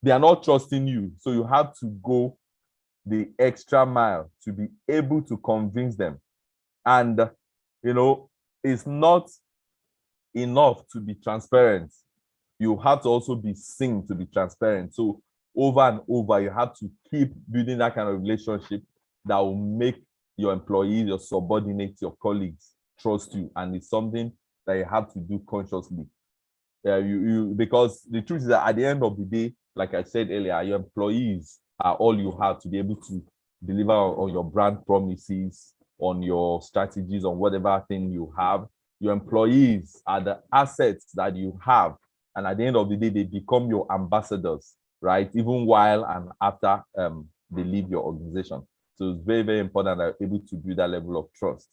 they are not trusting you. So you have to go the extra mile to be able to convince them. And, it's not enough to be transparent. You have to also be seen to be transparent. So over and over, you have to keep building that kind of relationship that will make your employees, your subordinates, your colleagues trust you. And it's something that you have to do consciously. Because the truth is that at the end of the day, like I said earlier, your employees are all you have to be able to deliver on your brand promises, on your strategies, on whatever thing you have. Your employees are the assets that you have. And at the end of the day, they become your ambassadors, right? Even while and after they leave your organization. So it's very, very important that you're able to build that level of trust.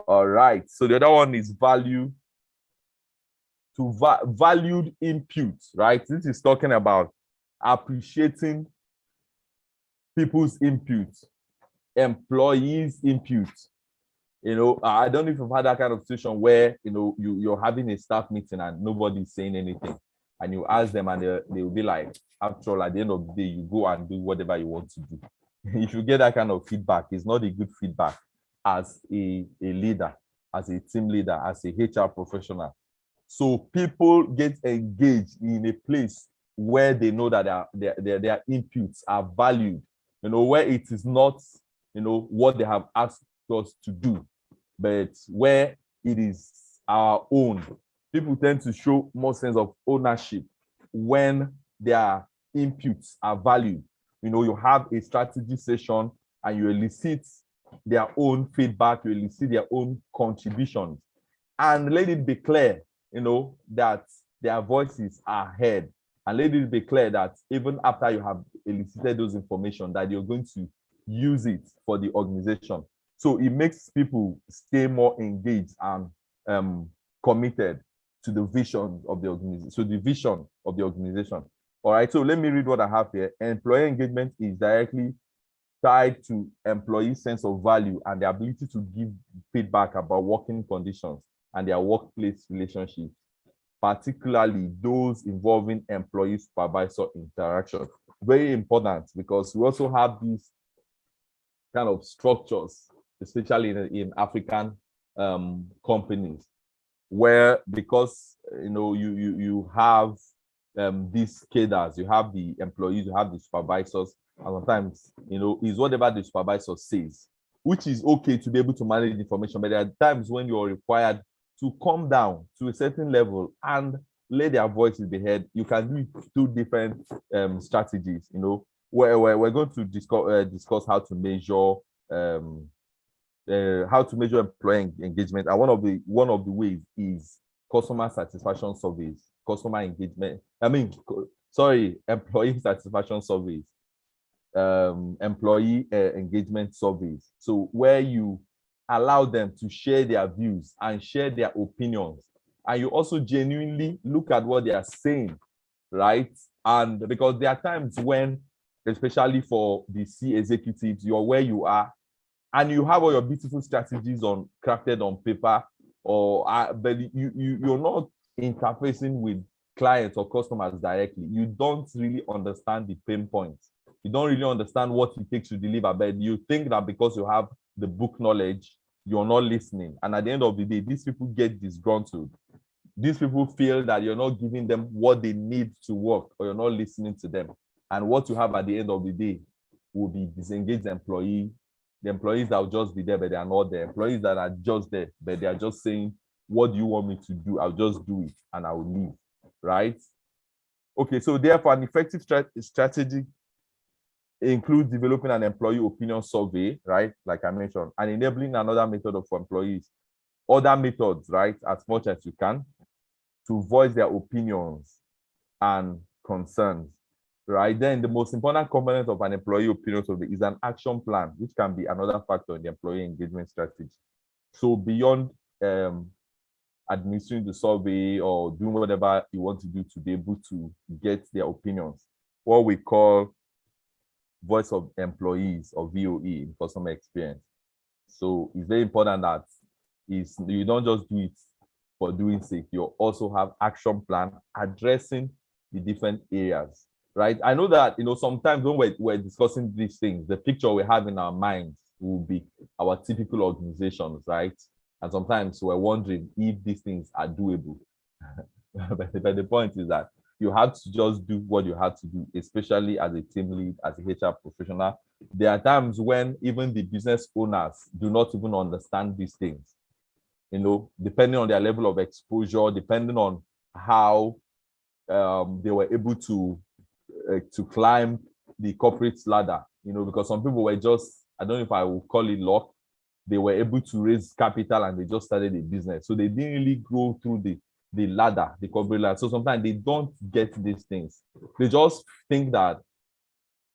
All right. So the other one is valued input, right? This is talking about appreciating people's input, employees' input. I don't know if you've had that kind of situation where, you're having a staff meeting and nobody's saying anything. And you ask them and they'll be like, after all, at the end of the day, you go and do whatever you want to do. If you get that kind of feedback, it's not a good feedback as a leader, as a team leader, as a HR professional. So people get engaged in a place where they know that their inputs are valued, where it is not, what they have asked us to do, but where it is our own. People tend to show more sense of ownership when their inputs are valued. You have a strategy session and you elicit their own feedback, you elicit their own contributions, and let it be clear, that their voices are heard, and let it be clear that even after you have elicited those information, that you're going to use it for the organization. So it makes people stay more engaged and committed to the vision of the organization. So the vision of the organization. All right. So let me read what I have here. Employee engagement is directly tied to employee sense of value and the ability to give feedback about working conditions and their workplace relationships, particularly those involving employee-supervisor interaction. Very important, because we also have these kind of structures, especially in African companies, where because you have these cadres, you have the employees, you have the supervisors, and sometimes is whatever the supervisor says, which is okay to be able to manage the information, but there are times when you're required to come down to a certain level and let their voices be heard. You can do two different strategies, where we're going to discuss how to measure employee engagement. And one of the ways is customer satisfaction surveys, employee satisfaction surveys, employee engagement surveys. So where you allow them to share their views and share their opinions, and you also genuinely look at what they are saying, right? And because there are times when, especially for the C executives, you're where you are, and you have all your beautiful strategies crafted on paper, but you're not interfacing with clients or customers directly. You don't really understand the pain points. You don't really understand what it takes to deliver, but you think that because you have the book knowledge, you're not listening. And at the end of the day, these people get disgruntled. These people feel that you're not giving them what they need to work, or you're not listening to them. And what you have at the end of the day will be disengaged employee, the employees that will just be there, but they are not there. Employees that are just there, but they are just saying, what do you want me to do? I'll just do it and I will leave, right? Okay, so therefore, an effective strategy includes developing an employee opinion survey, right? Like I mentioned, and enabling another method for employees, other methods, right? As much as you can, to voice their opinions and concerns, right? Then the most important component of an employee opinion survey is an action plan, which can be another factor in the employee engagement strategy. So beyond administering the survey or doing whatever you want to do to be able to get their opinions, what we call voice of employees, or VOE, in customer experience. So it's very important that you don't just do it for doing sake. You also have action plan addressing the different areas, right? I know that, sometimes when we're discussing these things, the picture we have in our minds will be our typical organizations, right? And sometimes we're wondering if these things are doable. but the point is that you have to just do what you have to do, especially as a team lead, as a HR professional. There are times when even the business owners do not even understand these things, depending on their level of exposure, depending on how they were able to climb the corporate ladder, because some people were just, I don't know if I will call it luck, they were able to raise capital and they just started a business. So they didn't really go through the ladder, the corporate ladder. So sometimes they don't get these things. They just think that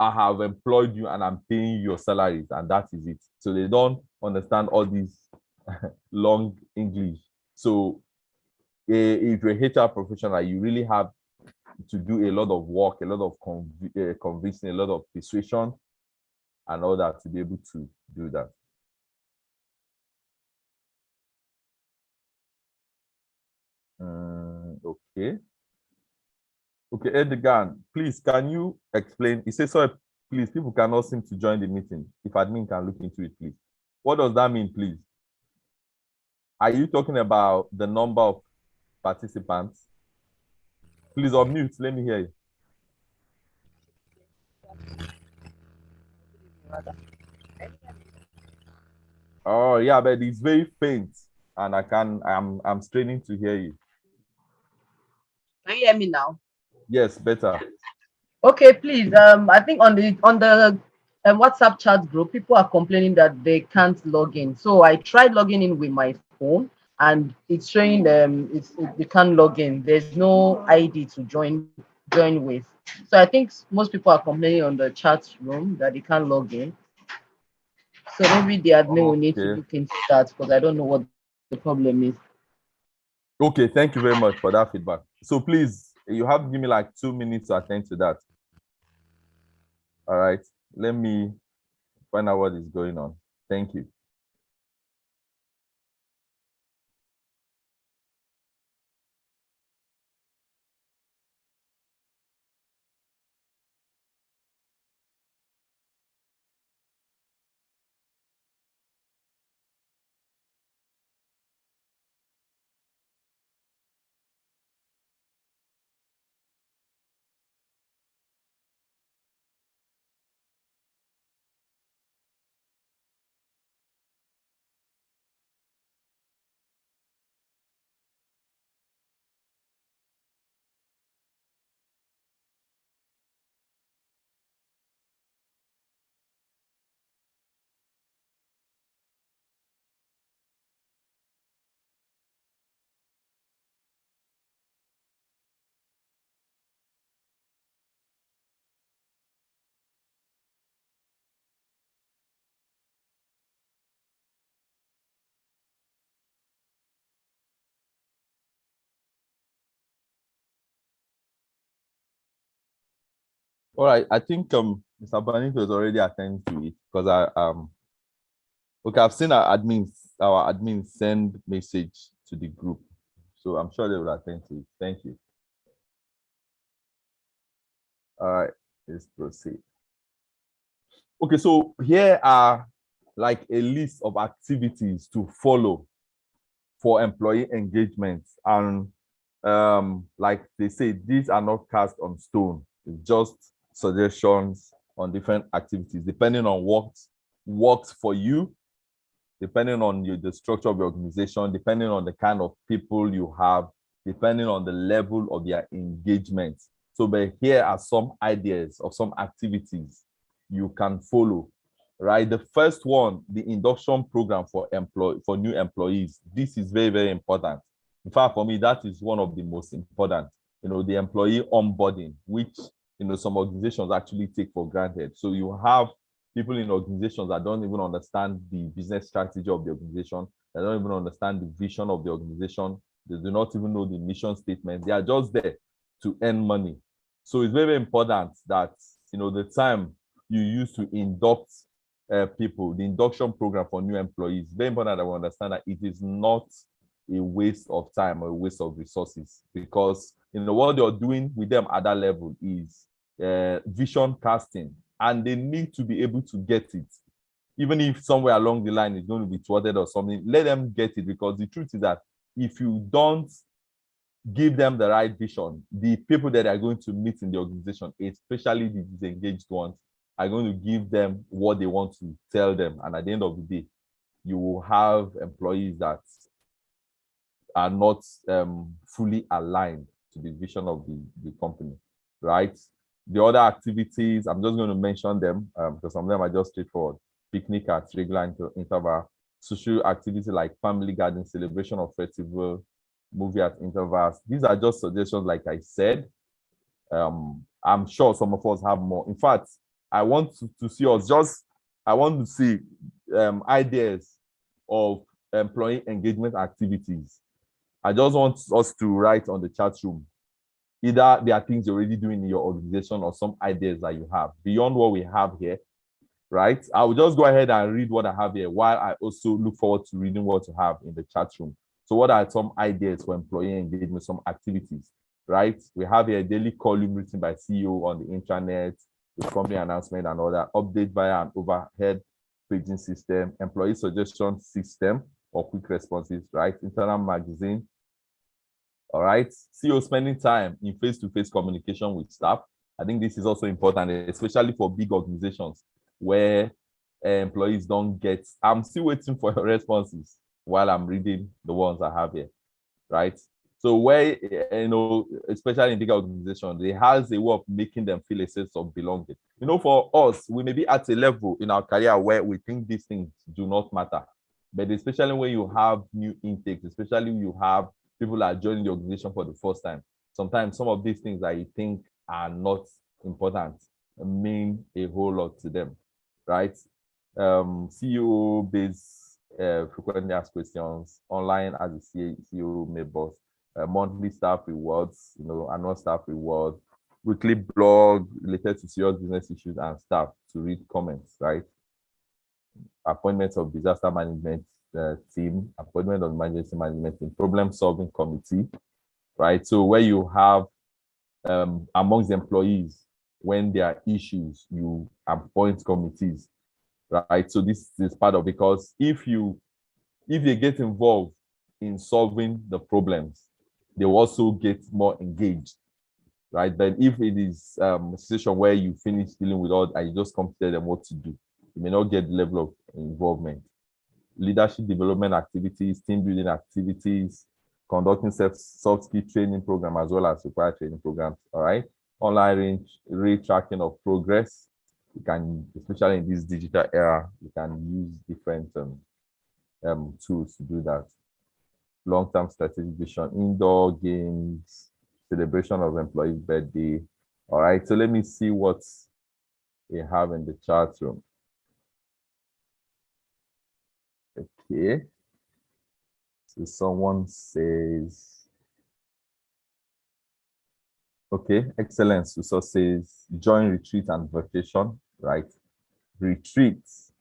I have employed you and I'm paying your salaries and that is it. So they don't understand all these long English. So if you're a HR professional, you really have to do a lot of work, a lot of convincing, a lot of persuasion and all that to be able to do that. Okay. Okay, Edgar, please, can you explain? He says, sorry, please, people cannot seem to join the meeting. If admin can look into it, please. What does that mean, please? Are you talking about the number of participants? Please unmute, let me hear you. Oh, yeah, but it's very faint and I'm straining to hear you. Can you hear me now? Yes, better. Okay, please. I think on the WhatsApp chat group, people are complaining that they can't log in. So I tried logging in with my phone, and it's showing they can't log in. There's no ID to join with. So I think most people are complaining on the chat room that they can't log in. So maybe the admin will need to Okay. look into that because I don't know what the problem is. Okay, thank you very much for that feedback. So please, you have to give me like 2 minutes to attend to that. All right, let me find out what is going on. Thank you. All right, I think Mr. Banito is already attending to it because okay, I've seen our admins send message to the group. So I'm sure they will attend to it. Thank you. All right, let's proceed. Okay, so here are like a list of activities to follow for employee engagement. And like they say, these are not cast on stone. It's just suggestions on different activities, depending on what works for you, depending on the structure of your organization, depending on the kind of people you have, depending on the level of their engagement. So, but here are some ideas of some activities you can follow, right? The first one, the induction program for new employees. This is very, very important. In fact, for me, that is one of the most important. The employee onboarding, which some organizations actually take for granted. So you have people in organizations that don't even understand the business strategy of the organization. They don't even understand the vision of the organization. They do not even know the mission statement. They are just there to earn money. So it's very, very important that the time you use to induct people, the induction program for new employees, very important that we understand that it is not a waste of time or a waste of resources, because what you're doing with them at that level is vision casting, and they need to be able to get it. Even if somewhere along the line is going to be thwarted or something, let them get it, because the truth is that if you don't give them the right vision, the people that are going to meet in the organization, especially the disengaged ones, are going to give them what they want to tell them. And at the end of the day, you will have employees that are not fully aligned to the vision of the company, right? The other activities, I'm just going to mention them because some of them are just straightforward. Picnic at regular interval, social activity like family garden, celebration of festival, movie at intervals. These are just suggestions, like I said. I'm sure some of us have more. In fact, I want to see us just, I want to see ideas of employee engagement activities. I just want us to write on the chat room. Either there are things you're already doing in your organization or some ideas that you have beyond what we have here, right? I will just go ahead and read what I have here while I also look forward to reading what you have in the chat room. So what are some ideas for employee engagement, some activities, right? We have here a daily column written by CEO on the intranet, with company announcement and other, update via an overhead paging system, employee suggestion system or quick responses, right? Internal magazine. All right. CEO spending time in face-to-face communication with staff. I think this is also important, especially for big organizations where employees don't get. I'm still waiting for your responses while I'm reading the ones I have here, right? So where, especially in big organizations, it has a way of making them feel a sense of belonging. For us, we may be at a level in our career where we think these things do not matter. But especially when you have new intakes, especially when you have people are joining the organization for the first time, sometimes some of these things that you think are not important mean a whole lot to them, right? CEO based frequently asked questions online as a CEO may boss, monthly staff rewards, annual staff rewards, weekly blog related to serious business issues and staff to read comments, right? Appointments of disaster management team, appointment of emergency management team, problem solving committee, right? So where you have amongst the employees, when there are issues, you appoint committees, right? So this is part of, because if they get involved in solving the problems, they will also get more engaged, right? But if it is a situation where you finish dealing with all and you just come to tell them what to do, you may not get the level of involvement. Leadership development activities, team building activities, conducting soft skill training program as well as required training programs. All right. Online rate tracking of progress. You can, especially in this digital era, you can use different tools to do that. Long-term strategic vision, indoor games, celebration of employee birthday. All right. So let me see what we have in the chat room. Okay. So someone says, okay, excellent. So says join retreat and vacation, right? Retreats.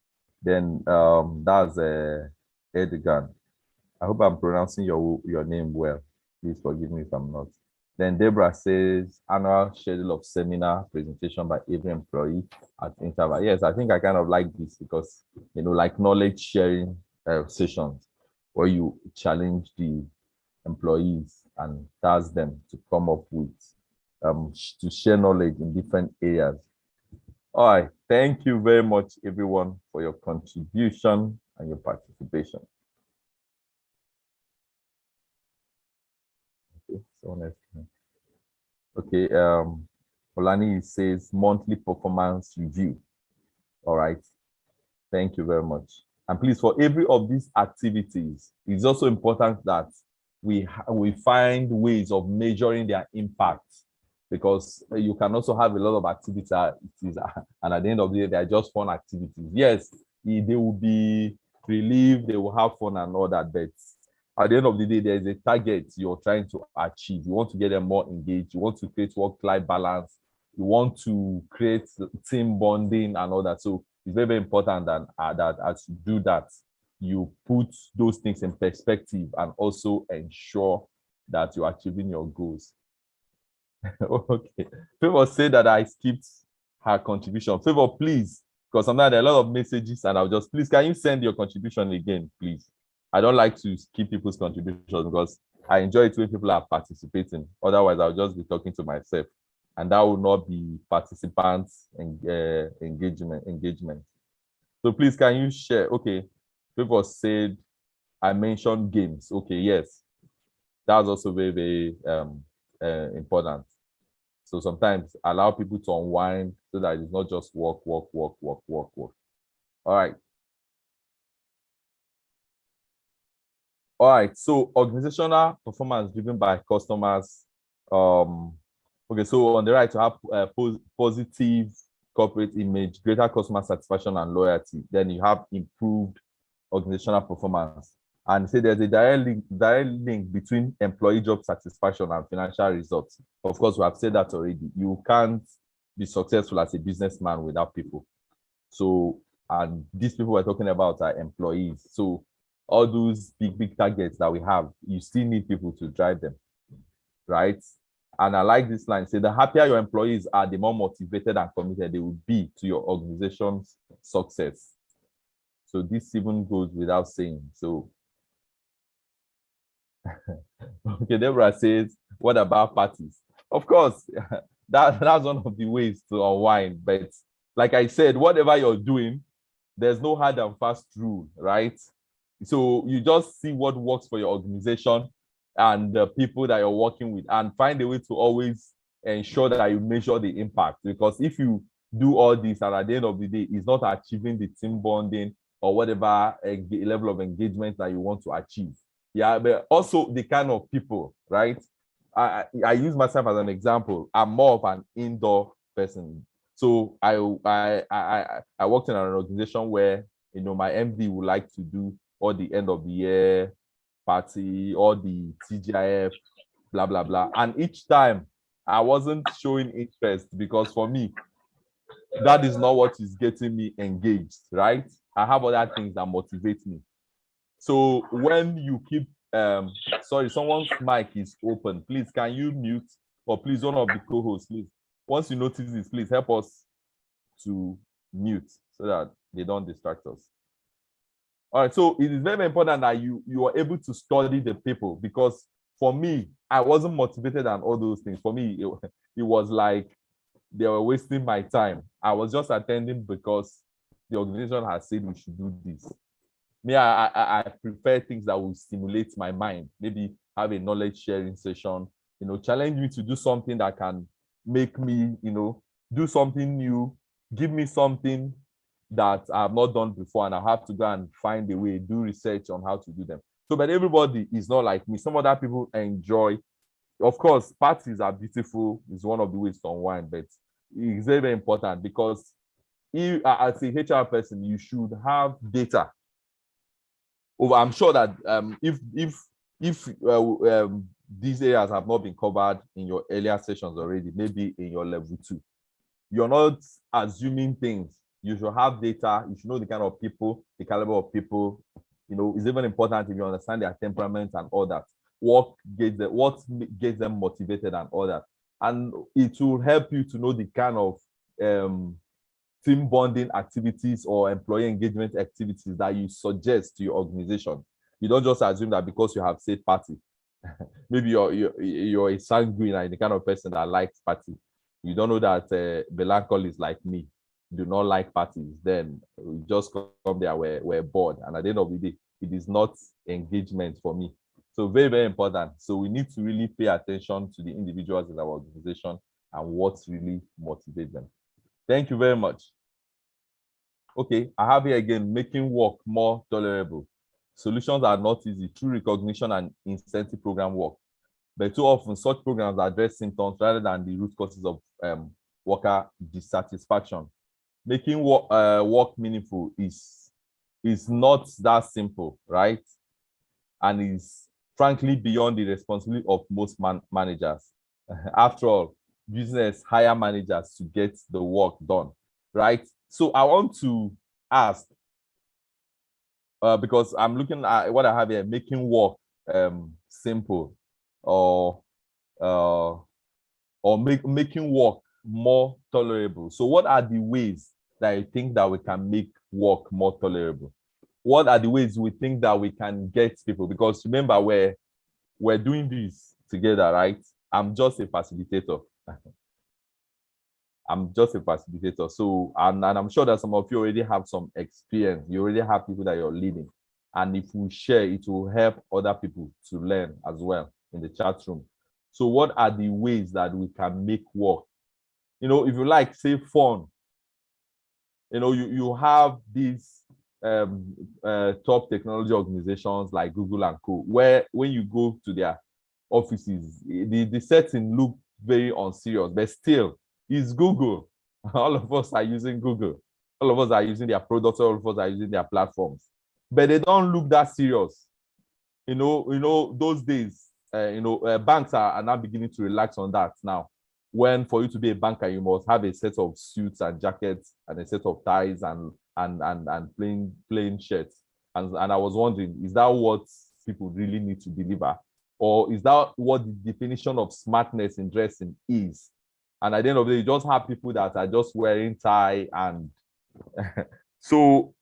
Then that's Edgar. I hope I'm pronouncing your name well. Please forgive me if I'm not. Then Deborah says annual schedule of seminar presentation by every employee at interval. Yes, I think I kind of like this because, like knowledge sharing sessions where you challenge the employees and task them to come up with, to share knowledge in different areas. All right. Thank you very much, everyone, for your contribution and your participation. Okay, someone else. Okay, Olani says monthly performance review. All right. Thank you very much. And please, for every of these activities, it's also important that we find ways of measuring their impact, because you can also have a lot of activities and at the end of the day, they're just fun activities. Yes, they will be relieved, they will have fun and all that, but at the end of the day, there's a target you're trying to achieve. You want to get them more engaged. You want to create work-life balance. You want to create team bonding and all that. So it's very, very important that as you do that, you put those things in perspective and also ensure that you're achieving your goals. Okay. Favor said that I skipped her contribution. Favor, please, because sometimes there are a lot of messages, and I'll just please, can you send your contribution again, please? I don't like to skip people's contributions because I enjoy it when people are participating. Otherwise, I'll just be talking to myself, and that will not be participants and engagement. So please, can you share? Okay, Favor said I mentioned games. Okay, yes, that's also very, very important. So sometimes allow people to unwind so that it's not just work, work, work, work, work, work. All right. All right. So organizational performance driven by customers. Okay. So on the right, to have positive corporate image, greater customer satisfaction and loyalty. Then you have improved organizational performance. And say there's a direct link between employee job satisfaction and financial results. Of course, we have said that already. You can't be successful as a businessman without people. So, and these people we're talking about are employees. So all those big targets that we have, you still need people to drive them, right? And I like this line. Say the happier your employees are, the more motivated and committed they will be to your organization's success. So this even goes without saying. So okay, Deborah says, what about parties? Of course, that's one of the ways to unwind. But like I said, whatever you're doing, there's no hard and fast rule, right? So you just see what works for your organization and the people that you're working with, and find a way to always ensure that you measure the impact. Because if you do all this and at the end of the day, it's not achieving the team bonding or whatever level of engagement that you want to achieve. Yeah, but also the kind of people, right? I use myself as an example. I'm more of an indoor person. So I worked in an organization where my MD would like to do all the end of the year party, all the TGIF, blah blah blah. And each time I wasn't showing interest because for me, that is not what is getting me engaged, right? I have other things that motivate me. So when you keep sorry, someone's mic is open. Please, can you mute? Or please, one of the co-hosts, please. Once you notice this, please help us to mute so that they don't distract us. All right, so it is very important that you are able to study the people, because for me, I wasn't motivated and all those things. For me, it was like they were wasting my time. I was just attending because the organization has said we should do this. Me, I prefer things that will stimulate my mind. Maybe have a knowledge sharing session, challenge me to do something that can make me, do something new, give me something that I've not done before, and I have to go and find a way, do research on how to do them. So, but everybody is not like me. Some other people enjoy. Of course, parties are beautiful. It's one of the ways to unwind, but it's very, very important because if, as a HR person, you should have data. I'm sure that if these areas have not been covered in your earlier sessions already, maybe in your level 2, you're not assuming things. You should have data. You should know the kind of people, the caliber of people. It's even important if you understand their temperament and all that. What gets them motivated and all that. And it will help you to know the kind of team bonding activities or employee engagement activities that you suggest to your organization. You don't just assume that because you have said party. Maybe you're a sanguine and the kind of person that likes party. You don't know that melancholy is like me, do not like parties. Then we just come there, we're bored. And at the end of the day, it is not engagement for me. So very, very important. So we need to really pay attention to the individuals in our organization and what really motivates them. Thank you very much. Okay, I have here again, making work more tolerable. Solutions are not easy through recognition and incentive program work. But too often, such programs address symptoms rather than the root causes of worker dissatisfaction. Making work meaningful is not that simple, right? And is frankly beyond the responsibility of most managers. After all, business hire managers to get the work done, right? So I want to ask, because I'm looking at what I have here, making work simple or or making work more tolerable. So what are the ways that you think that we can make work more tolerable? What are the ways we think that we can get people? Because remember, we're doing this together, right? I'm just a facilitator. I'm just a facilitator. So, and I'm sure that some of you already have some experience. You already have people that you're leading. And if we share, it will help other people to learn as well in the chat room. So what are the ways that we can make work? You know, if you like, say fun, you know, you have these top technology organizations like Google and Co, where when you go to their offices, the setting look very unserious, but still, it's Google. All of us are using Google. All of us are using their products. All of us are using their platforms, but they don't look that serious. Those days, banks are now beginning to relax on that now. When for you to be a banker, you must have a set of suits and jackets and a set of ties and plain shirts. And I was wondering, is that what people really need to deliver? Or is that what the definition of smartness in dressing is? And at the end of the day, you just have people that are just wearing tie and so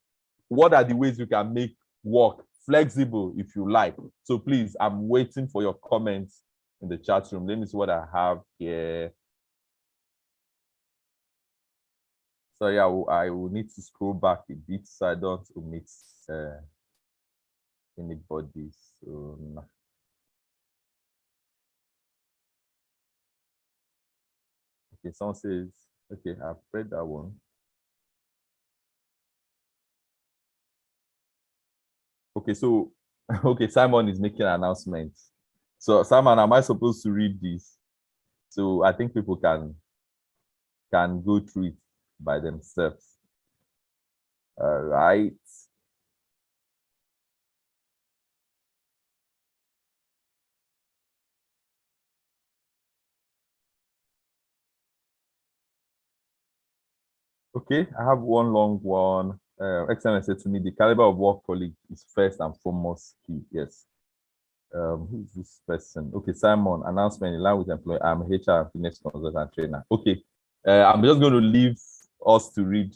what are the ways you can make work flexible if you like? So please, I'm waiting for your comments in the chat room. Let me see what I have here. Sorry, I will need to scroll back a bit so I don't omit anybody. So okay, someone says, okay, I've read that one. Okay, so okay, Simon is making an announcement. So Simon, am I supposed to read this? So I think people can go through it by themselves. All right. Okay, I have one long one. Excellent said to me, the caliber of work colleague is first and foremost key. Yes. Who's this person? Okay, Simon, announcement in line with employee. I'm HR and fitness consultant trainer. Okay. I'm just going to leave us to read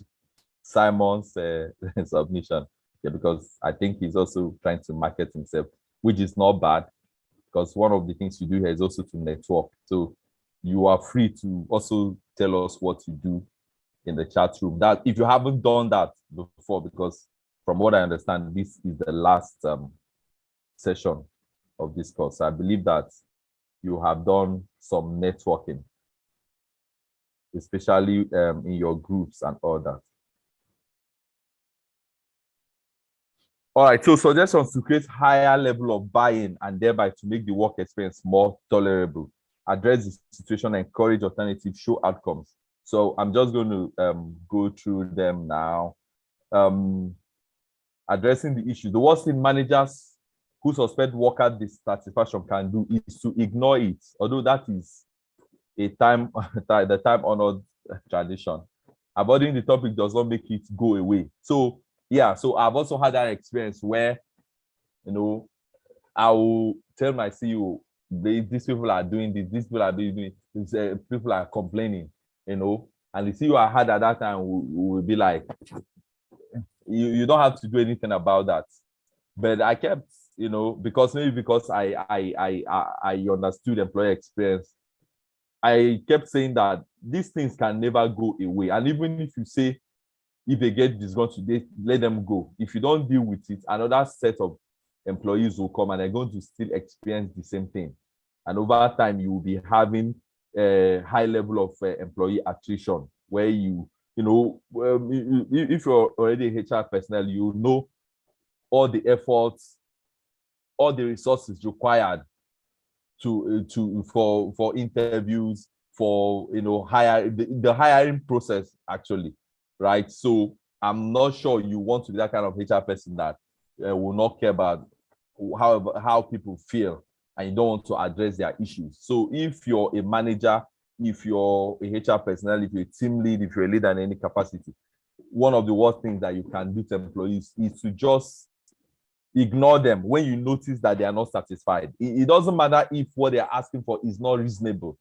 Simon's submission. Yeah, because I think he's also trying to market himself, which is not bad, because one of the things you do here is also to network. So you are free to also tell us what you do in the chat room. That if you haven't done that before, because from what I understand, this is the last session of this course. I believe that you have done some networking, especially in your groups and all that. All right, so suggestions to create higher level of buy-in and thereby to make the work experience more tolerable. Address the situation, encourage alternative, show outcomes. So I'm just going to go through them now. Addressing the issue. The worst thing managers who suspect worker dissatisfaction can do is to ignore it, although that is a the time-honored tradition. Avoiding the topic does not make it go away. So yeah, so I've also had that experience where, I will tell my CEO, these people are doing this, these people are doing this, people are complaining, and the CEO I had at that time will be like, you don't have to do anything about that. But I kept, because I understood employee experience, I kept saying that these things can never go away. And even if you say, if they get disgruntled, let them go. If you don't deal with it, another set of employees will come and they're going to still experience the same thing. And over time, you will be having a high level of employee attrition, where if you're already a HR personnel, you know all the efforts, all the resources required for interviews, for the hiring process actually, right? So I'm not sure you want to be that kind of HR person that will not care about how people feel, and you don't want to address their issues. So if you're a manager, if you're a HR personnel, if you're a team lead, if you're a leader in any capacity, one of the worst things that you can do to employees is to just ignore them when you notice that they are not satisfied. It doesn't matter if what they're asking for is not reasonable.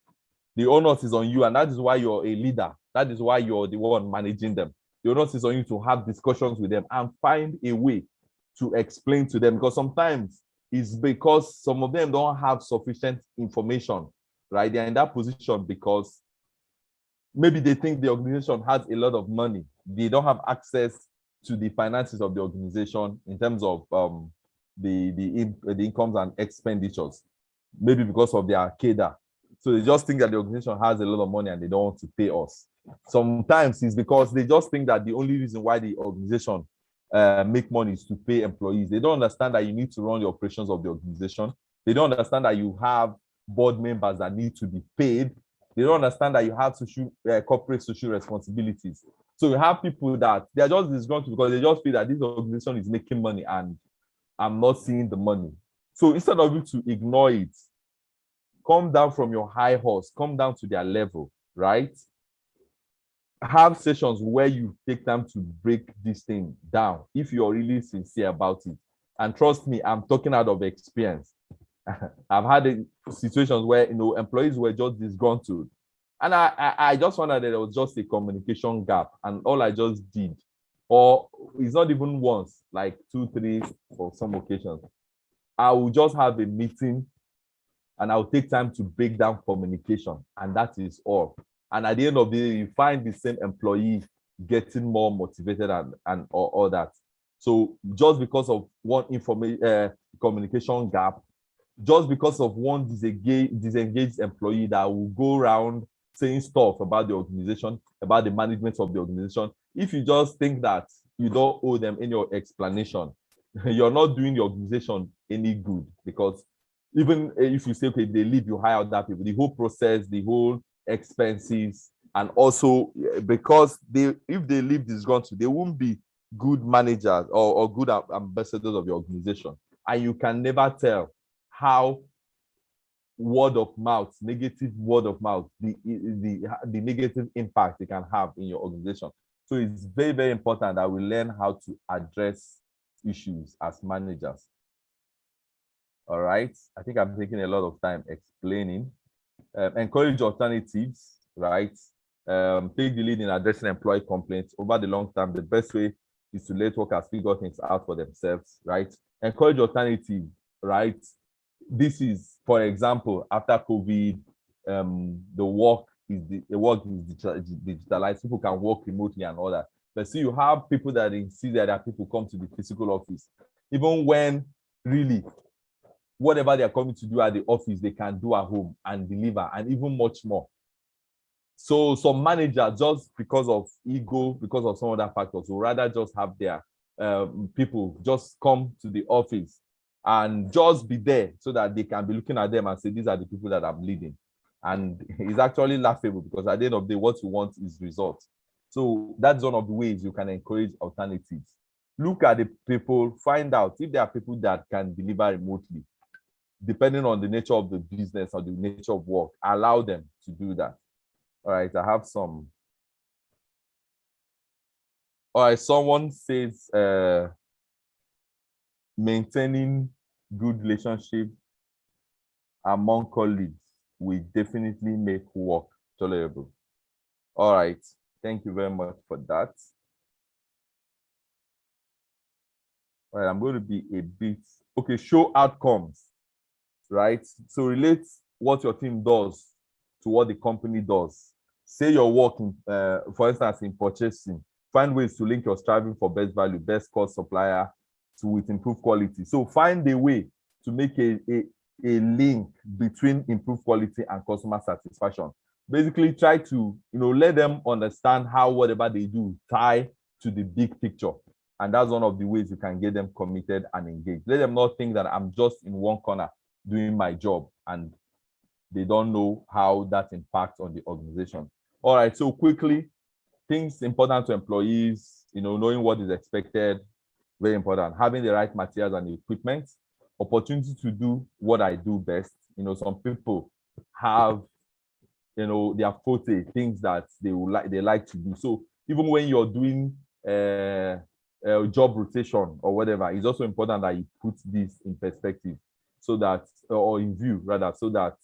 The onus is on you, and that is why you're a leader. That is why you're the one managing them. The onus is on you to have discussions with them and find a way to explain to them, because sometimes it's because some of them don't have sufficient information, right? They're in that position because maybe they think the organization has a lot of money. They don't have access to the finances of the organization in terms of the incomes and expenditures, maybe because of their cadre. So they just think that the organization has a lot of money and they don't want to pay us. Sometimes it's because they just think that the only reason why the organization make money is to pay employees. They don't understand that you need to run the operations of the organization. They don't understand that you have board members that need to be paid. They don't understand that you have corporate social responsibilities. So you have people that they are just disgruntled because they just feel that this organization is making money and I'm not seeing the money. So instead of you to ignore it, come down from your high horse, come down to their level, right? Have sessions where you take time to break this thing down if you're really sincere about it. And trust me, I'm talking out of experience. I've had situations where employees were just disgruntled, and I just found out that there was just a communication gap, and all I just did, or it's not even once, like 2, 3 for some occasions, I will just have a meeting and I'll take time to break down communication, and that is all. And at the end of the day, you find the same employee getting more motivated and all that. So just because of one communication gap, just because of one disengaged employee that will go around saying stuff about the organization, about the management of the organization, if you just think that you don't owe them any explanation, you're not doing the organization any good. Because even if you say, okay, they leave, you hire other people, the whole process, the whole expenses, and also because if they leave disgruntled, they won't be good managers or good ambassadors of your organization. And you can never tell how word of mouth, negative word of mouth, the negative impact it can have in your organization. So it's very, very important that we learn how to address issues as managers. All right. I think I'm taking a lot of time explaining. Encourage alternatives, right? Take the lead in addressing employee complaints. Over the long term, the best way is to let workers figure things out for themselves, right? Encourage alternatives, right? This is, for example, after COVID, the work is digitalized. People can work remotely and all that. But see, you have people that insist that people come to the physical office, even when really whatever they are coming to do at the office, they can do at home and deliver, and even much more. So some managers, just because of ego, because of some other factors, will rather just have their people just come to the office and just be there so that they can be looking at them and say, these are the people that I'm leading. And it's actually laughable, because at the end of the day, what you want is results. So that's one of the ways you can encourage alternatives. Look at the people, find out if there are people that can deliver remotely, depending on the nature of the business or the nature of work. Allow them to do that. All right, I have some. All right, someone says maintaining good relationship among colleagues will definitely make work tolerable. All right, thank you very much for that. All right, I'm going to be a bit, okay, show outcomes, right? So relate what your team does to what the company does. Say your work, for instance, in purchasing, find ways to link your striving for best value, best cost supplier with improved quality. So find a way to make a link between improved quality and customer satisfaction. Basically, try to let them understand how whatever they do tie to the big picture. And that's one of the ways you can get them committed and engaged. Let them not think that I'm just in one corner doing my job and they don't know how that impacts on the organization. All right, so quickly, things important to employees, knowing what is expected, very important. Having the right materials and equipment, opportunity to do what I do best. Some people have, their forte, things that they like to do. So even when you're doing job rotation or whatever, it's also important that you put this in perspective, so that, or in view rather, so that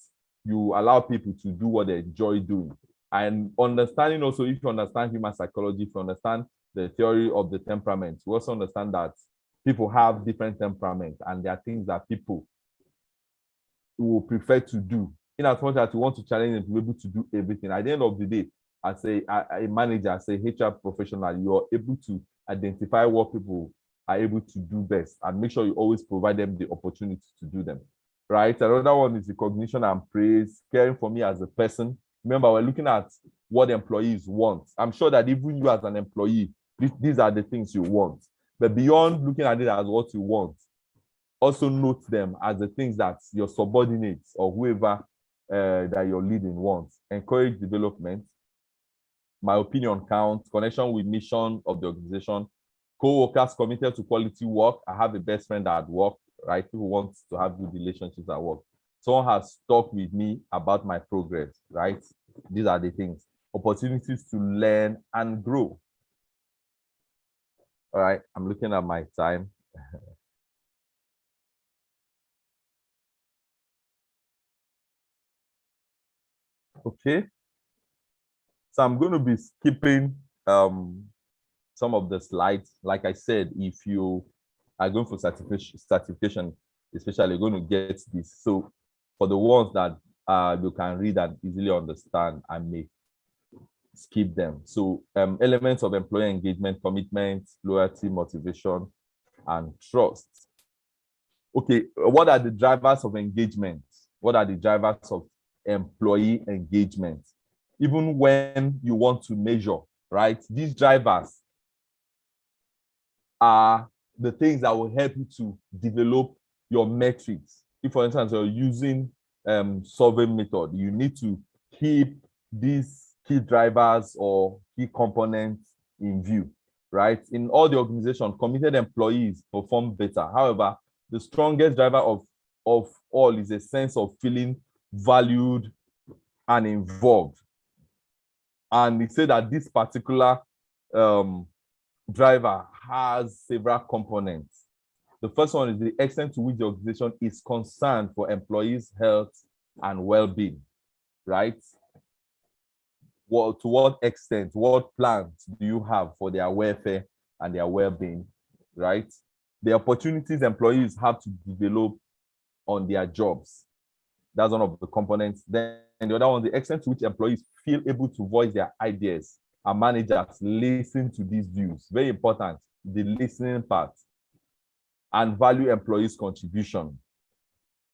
you allow people to do what they enjoy doing. And understanding also, if you understand human psychology, if you understand the theory of the temperament, you also understand that people have different temperaments and there are things that people will prefer to do. In as much as you want to challenge them to be able to do everything, at the end of the day, as a manager, as a HR professional, you're able to identify what people are able to do best and make sure you always provide them the opportunity to do them. Right? Another one is recognition and praise, caring for me as a person. Remember, we're looking at what employees want. I'm sure that even you as an employee, these are the things you want. But beyond looking at it as what you want, also note them as the things that your subordinates or whoever that you're leading wants. Encourage development. My opinion counts. Connection with mission of the organization. Co-workers committed to quality work. I have a best friend at work, right? People want to have good relationships at work. Someone has talked with me about my progress, right? These are the things. Opportunities to learn and grow. All right, I'm looking at my time. Okay. So I'm going to be skipping some of the slides. Like I said, if you are going for certification, especially, you're going to get this. So for the ones that you can read and easily understand, I may skip them. So elements of employee engagement, commitment, loyalty, motivation, and trust. Okay, what are the drivers of engagement? What are the drivers of employee engagement? Even when you want to measure, right? These drivers are the things that will help you to develop your metrics. If, for instance, you're using survey method, you need to keep these key drivers or key components in view, right? In all the organization, committed employees perform better. However, the strongest driver of all is a sense of feeling valued and involved. And they say that this particular driver has several components. The first one is the extent to which the organization is concerned for employees' health and well-being, right? Well, to what extent, what plans do you have for their welfare and their well-being, right? The opportunities employees have to develop on their jobs. That's one of the components. Then the other one, the extent to which employees feel able to voice their ideas and managers listen to these views. Very important, the listening part. And value employees' contribution,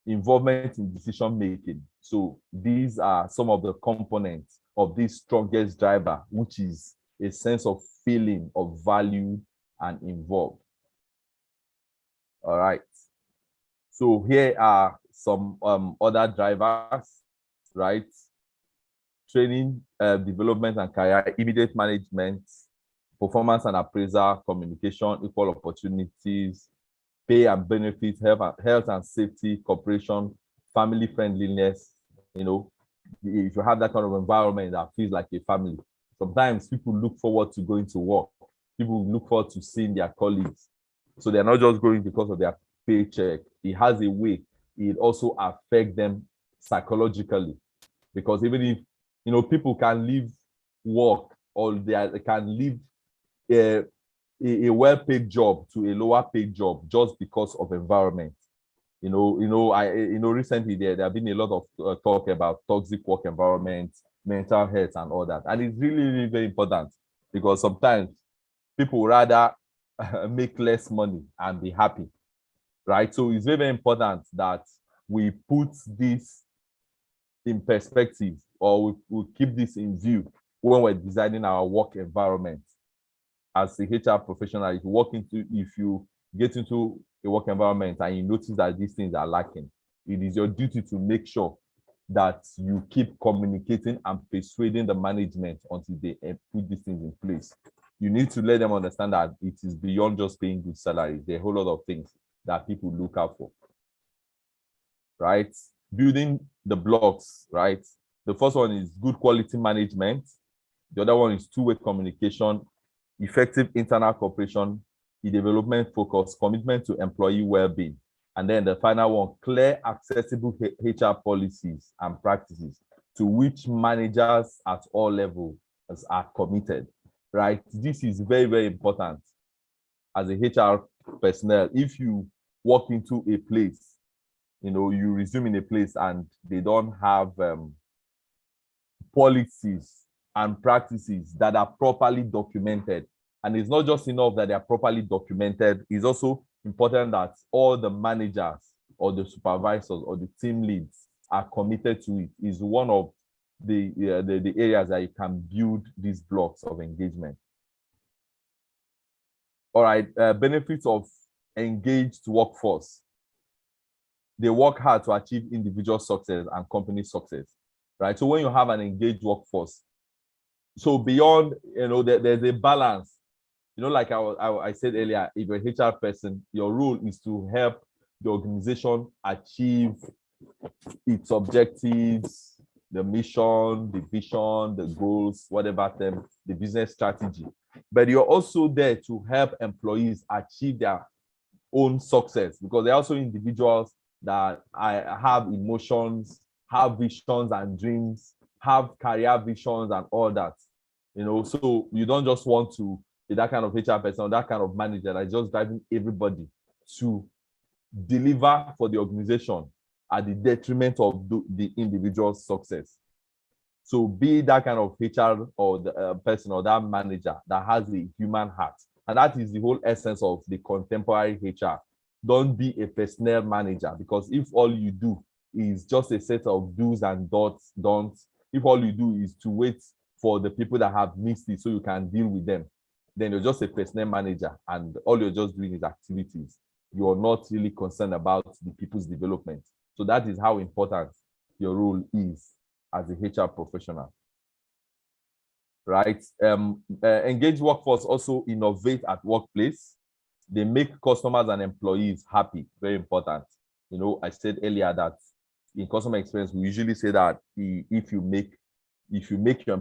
involvement in decision making. So these are some of the components of this strongest driver, which is a sense of feeling of value and involved. All right. So here are some other drivers, right? Training, development and career, immediate management, performance and appraisal, communication, equal opportunities, pay and benefits, health and safety, cooperation, family friendliness. You know, if you have that kind of environment that feels like a family, sometimes people look forward to going to work. People look forward to seeing their colleagues. So they're not just going because of their paycheck. It has a way. It also affects them psychologically. Because even if, you know, people can leave work or they can leave a well-paid job to a lower-paid job just because of environment. Recently there have been a lot of talk about toxic work environment, mental health, and all that, and it's really, really very important because sometimes people rather make less money and be happy, right? So it's very, very important that we put this in perspective, or we keep this in view when we're designing our work environment. As a HR professional, if you get into a work environment and you notice that these things are lacking, it is your duty to make sure that you keep communicating and persuading the management until they put these things in place. You need to let them understand that it is beyond just paying good salaries. There are a whole lot of things that people look out for, right? Building the blocks, right? The first one is good quality management. The other one is two-way communication, effective internal cooperation, the development focus, commitment to employee well-being. And then the final one, clear, accessible HR policies and practices to which managers at all levels are committed, right? This is very, very important as a HR personnel. If you walk into a place, you resume in a place and they don't have policies and practices that are properly documented. And it's not just enough that they are properly documented, it's also important that all the managers or the supervisors or the team leads are committed to it. Is one of the areas that you can build these blocks of engagement. All right, benefits of engaged workforce. They work hard to achieve individual success and company success, right? So when you have an engaged workforce, so beyond, there's a balance. Like I said earlier, if you're a HR person, your role is to help the organization achieve its objectives, the mission, the vision, the goals, whatever them, the business strategy. But you're also there to help employees achieve their own success, because they're also individuals that have emotions, have visions and dreams, have career visions and all that. So you don't just want to be that kind of HR person, that kind of manager that's just driving everybody to deliver for the organization at the detriment of the individual's success. So be that kind of HR or the person or that manager that has the human heart. And that is the whole essence of the contemporary HR. Don't be a personnel manager, because if all you do is just a set of do's and don'ts, if all you do is to wait for the people that have missed it so you can deal with them, then you're just a personnel manager and all you're just doing is activities. You're not really concerned about the people's development. So that is how important your role is as a HR professional. Right? Engaged workforce also innovate at workplace. They make customers and employees happy. Very important. I said earlier that in customer experience, we usually say that if you make your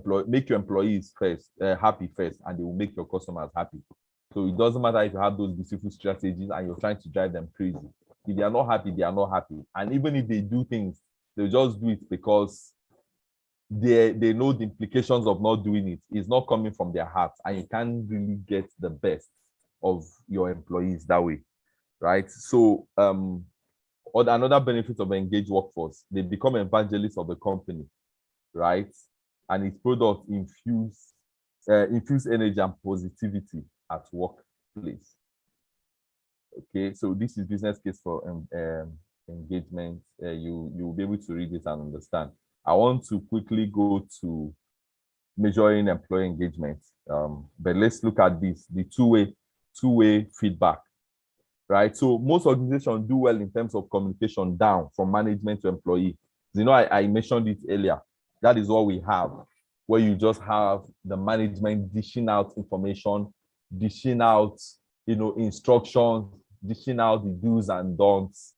employees first happy first, and they will make your customers happy. So it doesn't matter if you have those beautiful strategies and you're trying to drive them crazy. If they are not happy, they are not happy. And even if they do things, they'll just do it because they know the implications of not doing it. It's not coming from their heart, and you can't really get the best of your employees that way, right? So another benefit of engaged workforce, they become evangelists of the company, right? And its product infuse energy and positivity at workplace. Okay, so this is business case for engagement. You'll be able to read it and understand. I want to quickly go to measuring employee engagement, but let's look at this: the two-way feedback, right? So most organizations do well in terms of communication down from management to employee. I mentioned it earlier. That is what we have, where you just have the management dishing out information, dishing out, instructions, dishing out the do's and don'ts.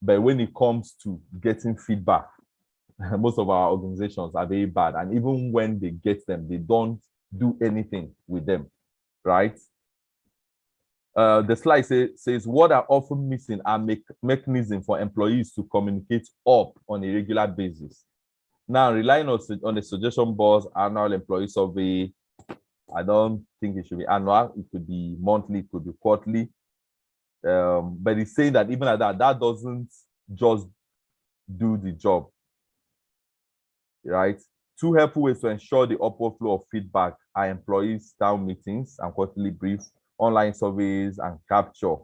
But when it comes to getting feedback, most of our organizations are very bad. And even when they get them, they don't do anything with them, right? The slide says what are often missing are mechanisms for employees to communicate up on a regular basis. Now, relying on the suggestion boards, annual employee survey, I don't think it should be annual. It could be monthly, it could be quarterly. But it's saying that even at that doesn't just do the job, right? Two helpful ways to ensure the upward flow of feedback are employees town meetings and quarterly briefs, online surveys, and capture.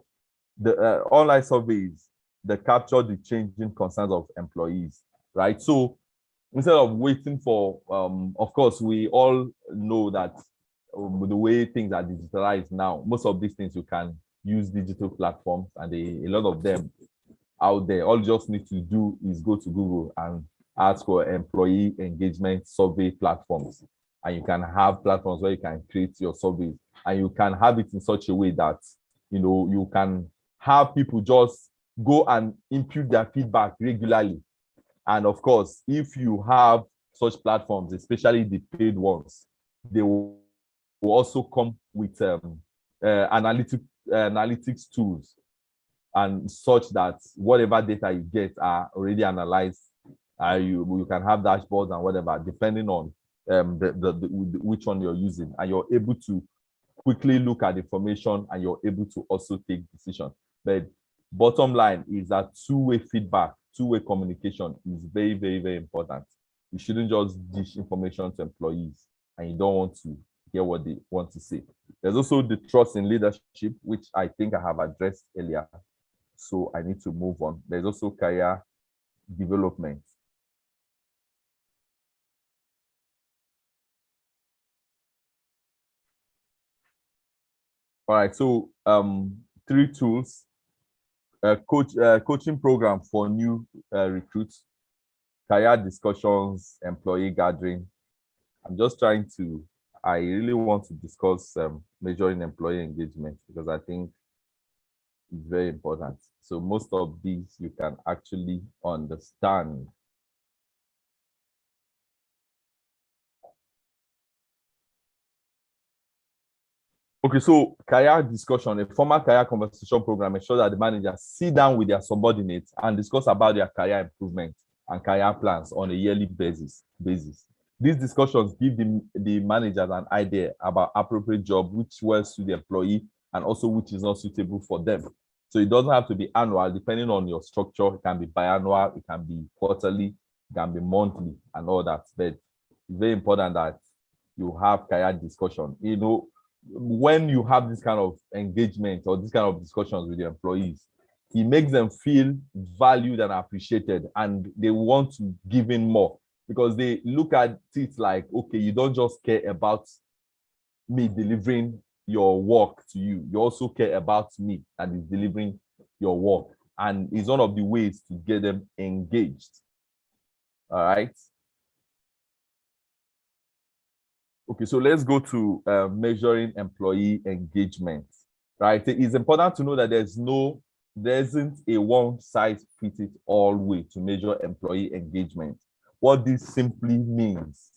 The online surveys, they capture the changing concerns of employees, right? So instead of waiting for, of course, we all know that the way things are digitalized now, most of these things you can use digital platforms, and a lot of them out there. All you just need to do is go to Google and ask for employee engagement survey platforms, and you can have platforms where you can create your surveys, and you can have it in such a way that you can have people just go and input their feedback regularly. And of course, if you have such platforms, especially the paid ones, they will also come with analytics tools and such that whatever data you get are already analyzed. You can have dashboards and whatever, depending on which one you're using, and you're able to quickly look at information and you're able to also take decisions. But bottom line is that two-way feedback, two-way communication is very, very, very important. You shouldn't just dish information to employees and you don't want to hear what they want to say. There's also the trust in leadership, which I think I have addressed earlier. So I need to move on. There's also career development. All right, so 3 tools: coaching program for new recruits, career discussions, employee gathering. I'm just trying to, I really want to discuss measuring employee engagement because I think it's very important. So most of these you can actually understand. Okay, so career discussion, a formal career conversation program ensures that the managers sit down with their subordinates and discuss about their career improvement and career plans on a yearly basis. These discussions give the managers an idea about appropriate job, which will suit the employee and also which is not suitable for them. So it doesn't have to be annual, depending on your structure. It can be biannual, it can be quarterly, it can be monthly and all that. But it's very important that you have career discussion. You know, when you have this kind of engagement or this kind of discussions with your employees, it makes them feel valued and appreciated, and they want to give in more because they look at it like, okay, you don't just care about me delivering your work to you, you also care about me and is delivering your work, and it's one of the ways to get them engaged. All right. Okay, so let's go to measuring employee engagement, right? It's important to know that there isn't a one-size-fits-all way to measure employee engagement. What this simply means,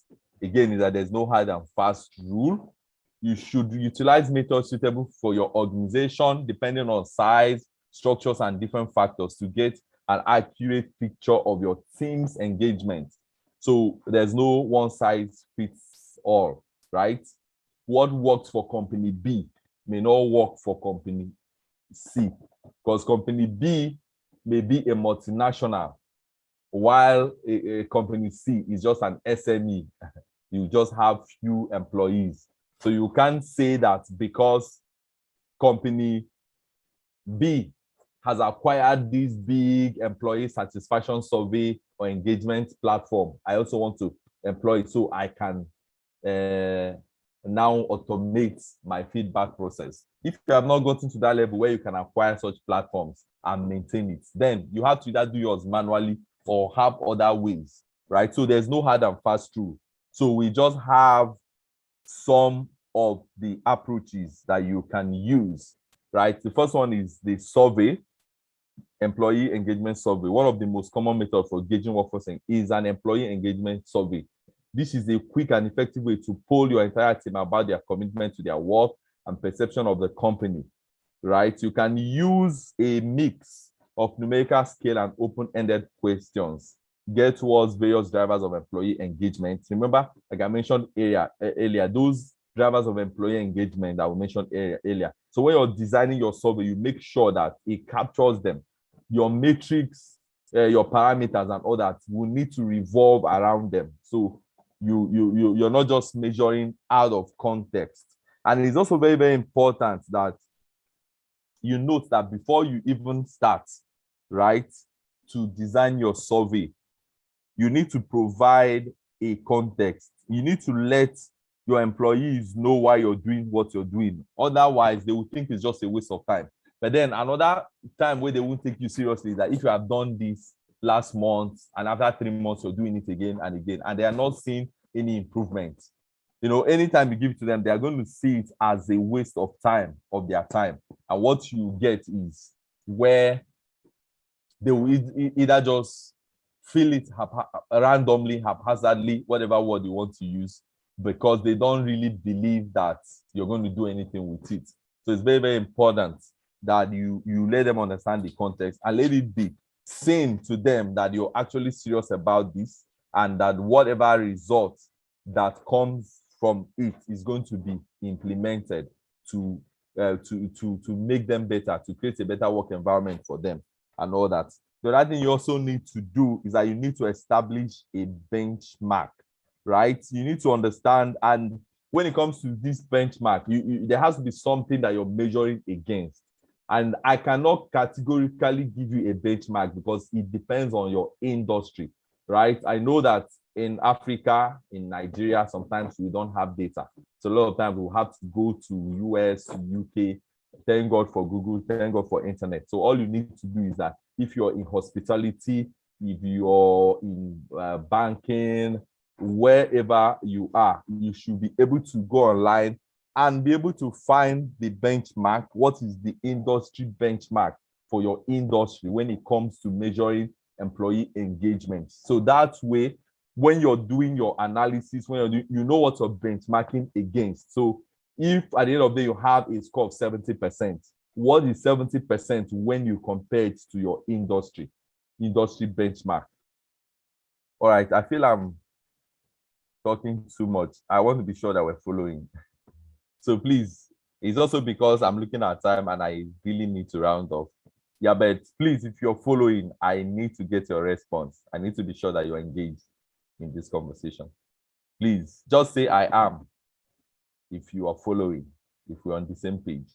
again, is that there's no hard and fast rule. You should utilize methods suitable for your organization, depending on size, structures, and different factors to get an accurate picture of your team's engagement. So there's no one size fits all, right? What works for company B may not work for company C, because company B may be a multinational while a company C is just an SME. You just have few employees. So you can't say that because company B has acquired this big employee satisfaction survey or engagement platform, I also want to employ it so I can now automate my feedback process. If you have not gotten to that level where you can acquire such platforms and maintain it, then you have to either do yours manually or have other ways, right? So there's no hard and fast rule. So we just have some of the approaches that you can use, right? The first one is the survey, employee engagement survey. One of the most common methods for gauging workforce is an employee engagement survey. This is a quick and effective way to poll your entire team about their commitment to their work and perception of the company, right? You can use a mix of numerical scale and open-ended questions. Get towards various drivers of employee engagement. Remember, like I mentioned earlier, those drivers of employee engagement that we mentioned earlier. So when you're designing your survey, you make sure that it captures them. Your metrics, your parameters and all that will need to revolve around them. So you're not just measuring out of context. And it's also very, very important that you note that before you even start, right, to design your survey, you need to provide a context. You need to let your employees know why you're doing what you're doing. Otherwise, they will think it's just a waste of time. But then another time where they won't take you seriously is that if you have done this last month and after 3 months, you're doing it again and again, and they are not seeing any improvement. You know, anytime you give it to them, they are going to see it as a waste of time, of their time. And what you get is where they will either just fill it randomly, haphazardly, whatever word you want to use, because they don't really believe that you're going to do anything with it. So it's very, very important that you let them understand the context and let it be seen to them that you're actually serious about this, and that whatever result that comes from it is going to be implemented to make them better, to create a better work environment for them and all that. The other thing you also need to do is that you need to establish a benchmark, right? You need to understand, and when it comes to this benchmark, there has to be something that you're measuring against. And I cannot categorically give you a benchmark because it depends on your industry, right? I know that in Africa, in Nigeria, sometimes we don't have data. So a lot of times we'll have to go to US, UK. Thank God for Google, thank God for internet. So all you need to do is that if you're in hospitality, if you're in banking, wherever you are, you should be able to go online and be able to find the benchmark. What is the industry benchmark for your industry when it comes to measuring employee engagement? So that way, when you're doing your analysis, when you're doing, you know what you're benchmarking against. So if at the end of the day you have a score of 70%, what is 70% when you compare it to your industry benchmark? All right, I feel I'm talking too much. I want to be sure that we're following. So please, it's also because I'm looking at time and I really need to round off. Yeah, but please, if you're following, I need to get your response. I need to be sure that you're engaged in this conversation. Please, just say I am if you are following, if we're on the same page.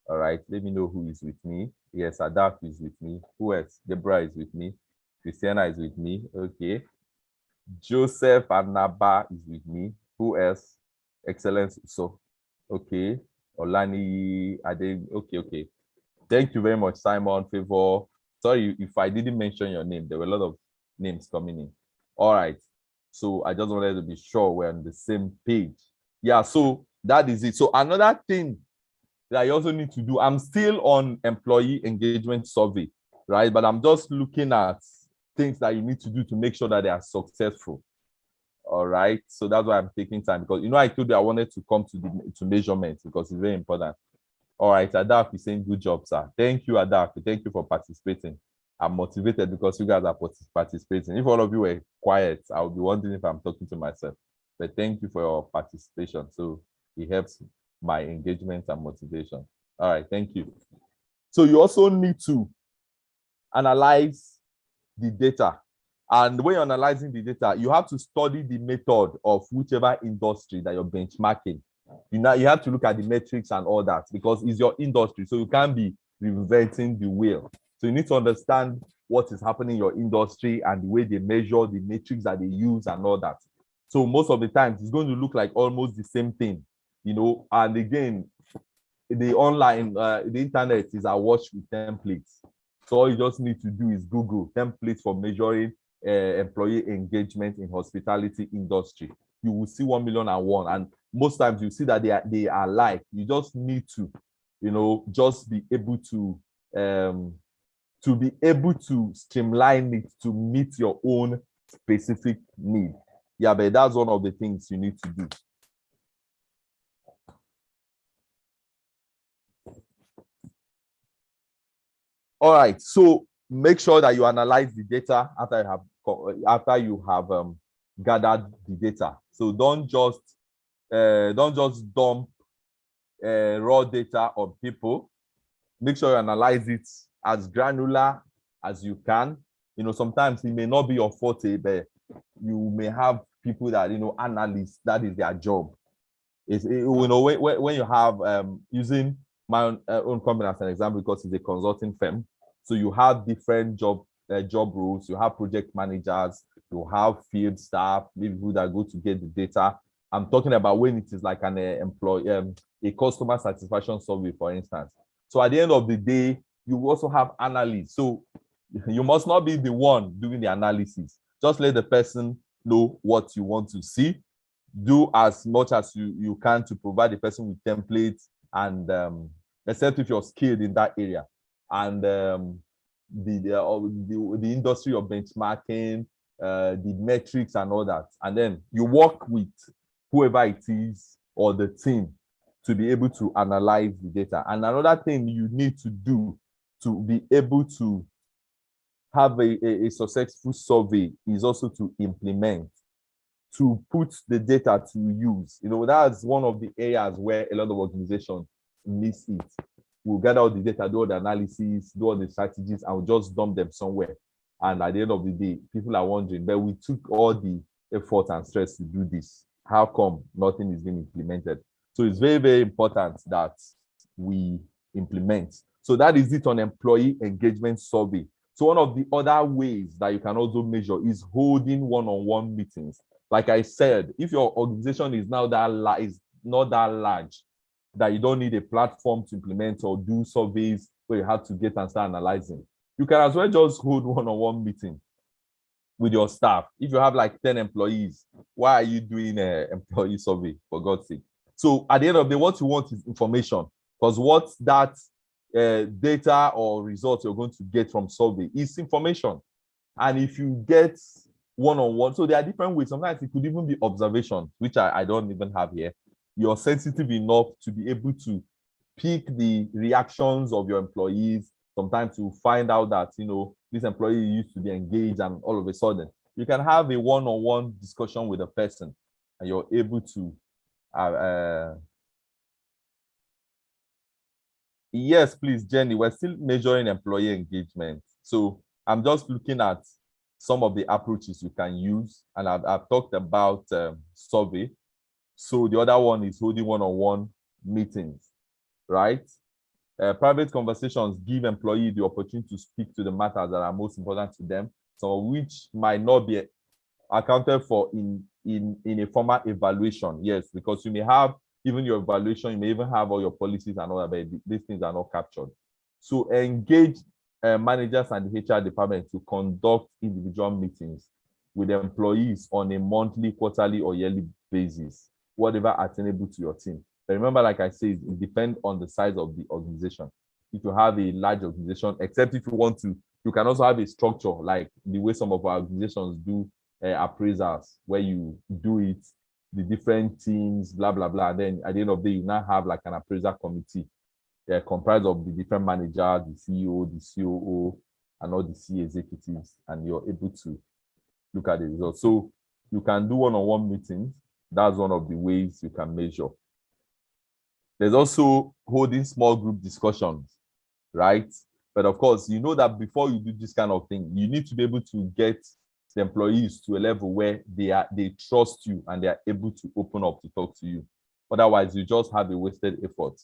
All right, let me know who is with me. Yes, Adaf is with me. Who else? Deborah is with me. Christiana is with me. Okay. Joseph Anaba is with me. Who else? Excellence. So, okay. Olani Ade. Okay. Thank you very much, Simon. Favor. Sorry if I didn't mention your name. There were a lot of names coming in. All right. So I just wanted to be sure we're on the same page. Yeah, so that is it. So another thing that you also need to do, I'm still on employee engagement survey, right? But I'm just looking at things that you need to do to make sure that they are successful. All right. So that's why I'm taking time, because I told you I wanted to come to measurements because it's very important. All right, Adaf is saying good job, sir. Thank you, Adaf. Thank you for participating. I'm motivated because you guys are participating. If all of you were quiet, I would be wondering if I'm talking to myself. But thank you for your participation. So it helps my engagement and motivation. All right, thank you. So you also need to analyze the data. And when you're analyzing the data, you have to study the method of whichever industry that you're benchmarking. You have to look at the metrics and all that because it's your industry. So you can't be reinventing the wheel. So you need to understand what is happening in your industry and the way they measure, the metrics that they use and all that. So most of the times it's going to look like almost the same thing, and again, the online, the internet is awash with templates. So all you just need to do is Google templates for measuring employee engagement in hospitality industry. You will see 1,000,001, and most times you see that they are alike. You just need to, just be able to be able to streamline it to meet your own specific need. Yeah, but that's one of the things you need to do. All right, so make sure that you analyze the data after you have gathered the data. So don't just dump raw data on people. Make sure you analyze it as granular as you can. Sometimes it may not be your forte, but you may have people that analysts, that is their job. When you have using my own company as an example, because it's a consulting firm, so you have different job roles. You have project managers, you have field staff, people that go to get the data. I'm talking about when it is like an employee, a customer satisfaction survey, for instance. So at the end of the day, you also have analysts. So you must not be the one doing the analysis. Just let the person know what you want to see. Do as much as you can to provide the person with templates, and except if you're skilled in that area, and the industry of benchmarking, the metrics and all that, and then you work with whoever it is or the team to be able to analyze the data. And another thing you need to do to be able to have a successful survey is also to implement, to put the data to use. That's one of the areas where a lot of organizations miss it. We'll gather all the data, do all the analysis, do all the strategies, and we'll just dump them somewhere. And at the end of the day, people are wondering, but we took all the effort and stress to do this. How come nothing is being implemented? So it's very, very important that we implement. So that is it on employee engagement survey. So one of the other ways that you can also measure is holding one-on-one meetings. Like I said, if your organization is now is not that large, that you don't need a platform to implement or do surveys where you have to get and start analyzing, you can as well just hold one-on-one meeting with your staff. If you have like 10 employees, why are you doing an employee survey, for God's sake? So at the end of the day, what you want is information, because what that data or results you're going to get from survey is information. And if you get one-on-one, so there are different ways. Sometimes it could even be observation, which I don't even have here. You're sensitive enough to be able to pick the reactions of your employees. Sometimes you find out that, this employee used to be engaged, and all of a sudden you can have a one-on-one discussion with a person, and you're able to yes, please, Jenny, we're still measuring employee engagement. So I'm just looking at some of the approaches you can use, and I've talked about survey. So the other one is holding one-on-one meetings, right? Private conversations give employees the opportunity to speak to the matters that are most important to them, some of which might not be accounted for in a formal evaluation. Yes, because you may have even your evaluation, you may even have all your policies and all that, but these things are not captured. So engage managers and the HR department to conduct individual meetings with employees on a monthly, quarterly, or yearly basis, whatever attainable to your team. But remember, like I said, it depends on the size of the organization. If you have a large organization, except if you want to, you can also have a structure like the way some of our organizations do appraisals, where you do it, the different teams, blah, blah, blah. And then at the end of the day, you now have like an appraisal committee comprised of the different managers, the CEO, the COO, and all the C executives, and you're able to look at the results. So you can do one-on-one meetings. That's one of the ways you can measure. There's also holding small group discussions, right? But of course, you know that before you do this kind of thing, you need to be able to get the employees to a level where they trust you and they are able to open up to talk to you. Otherwise, you just have a wasted effort.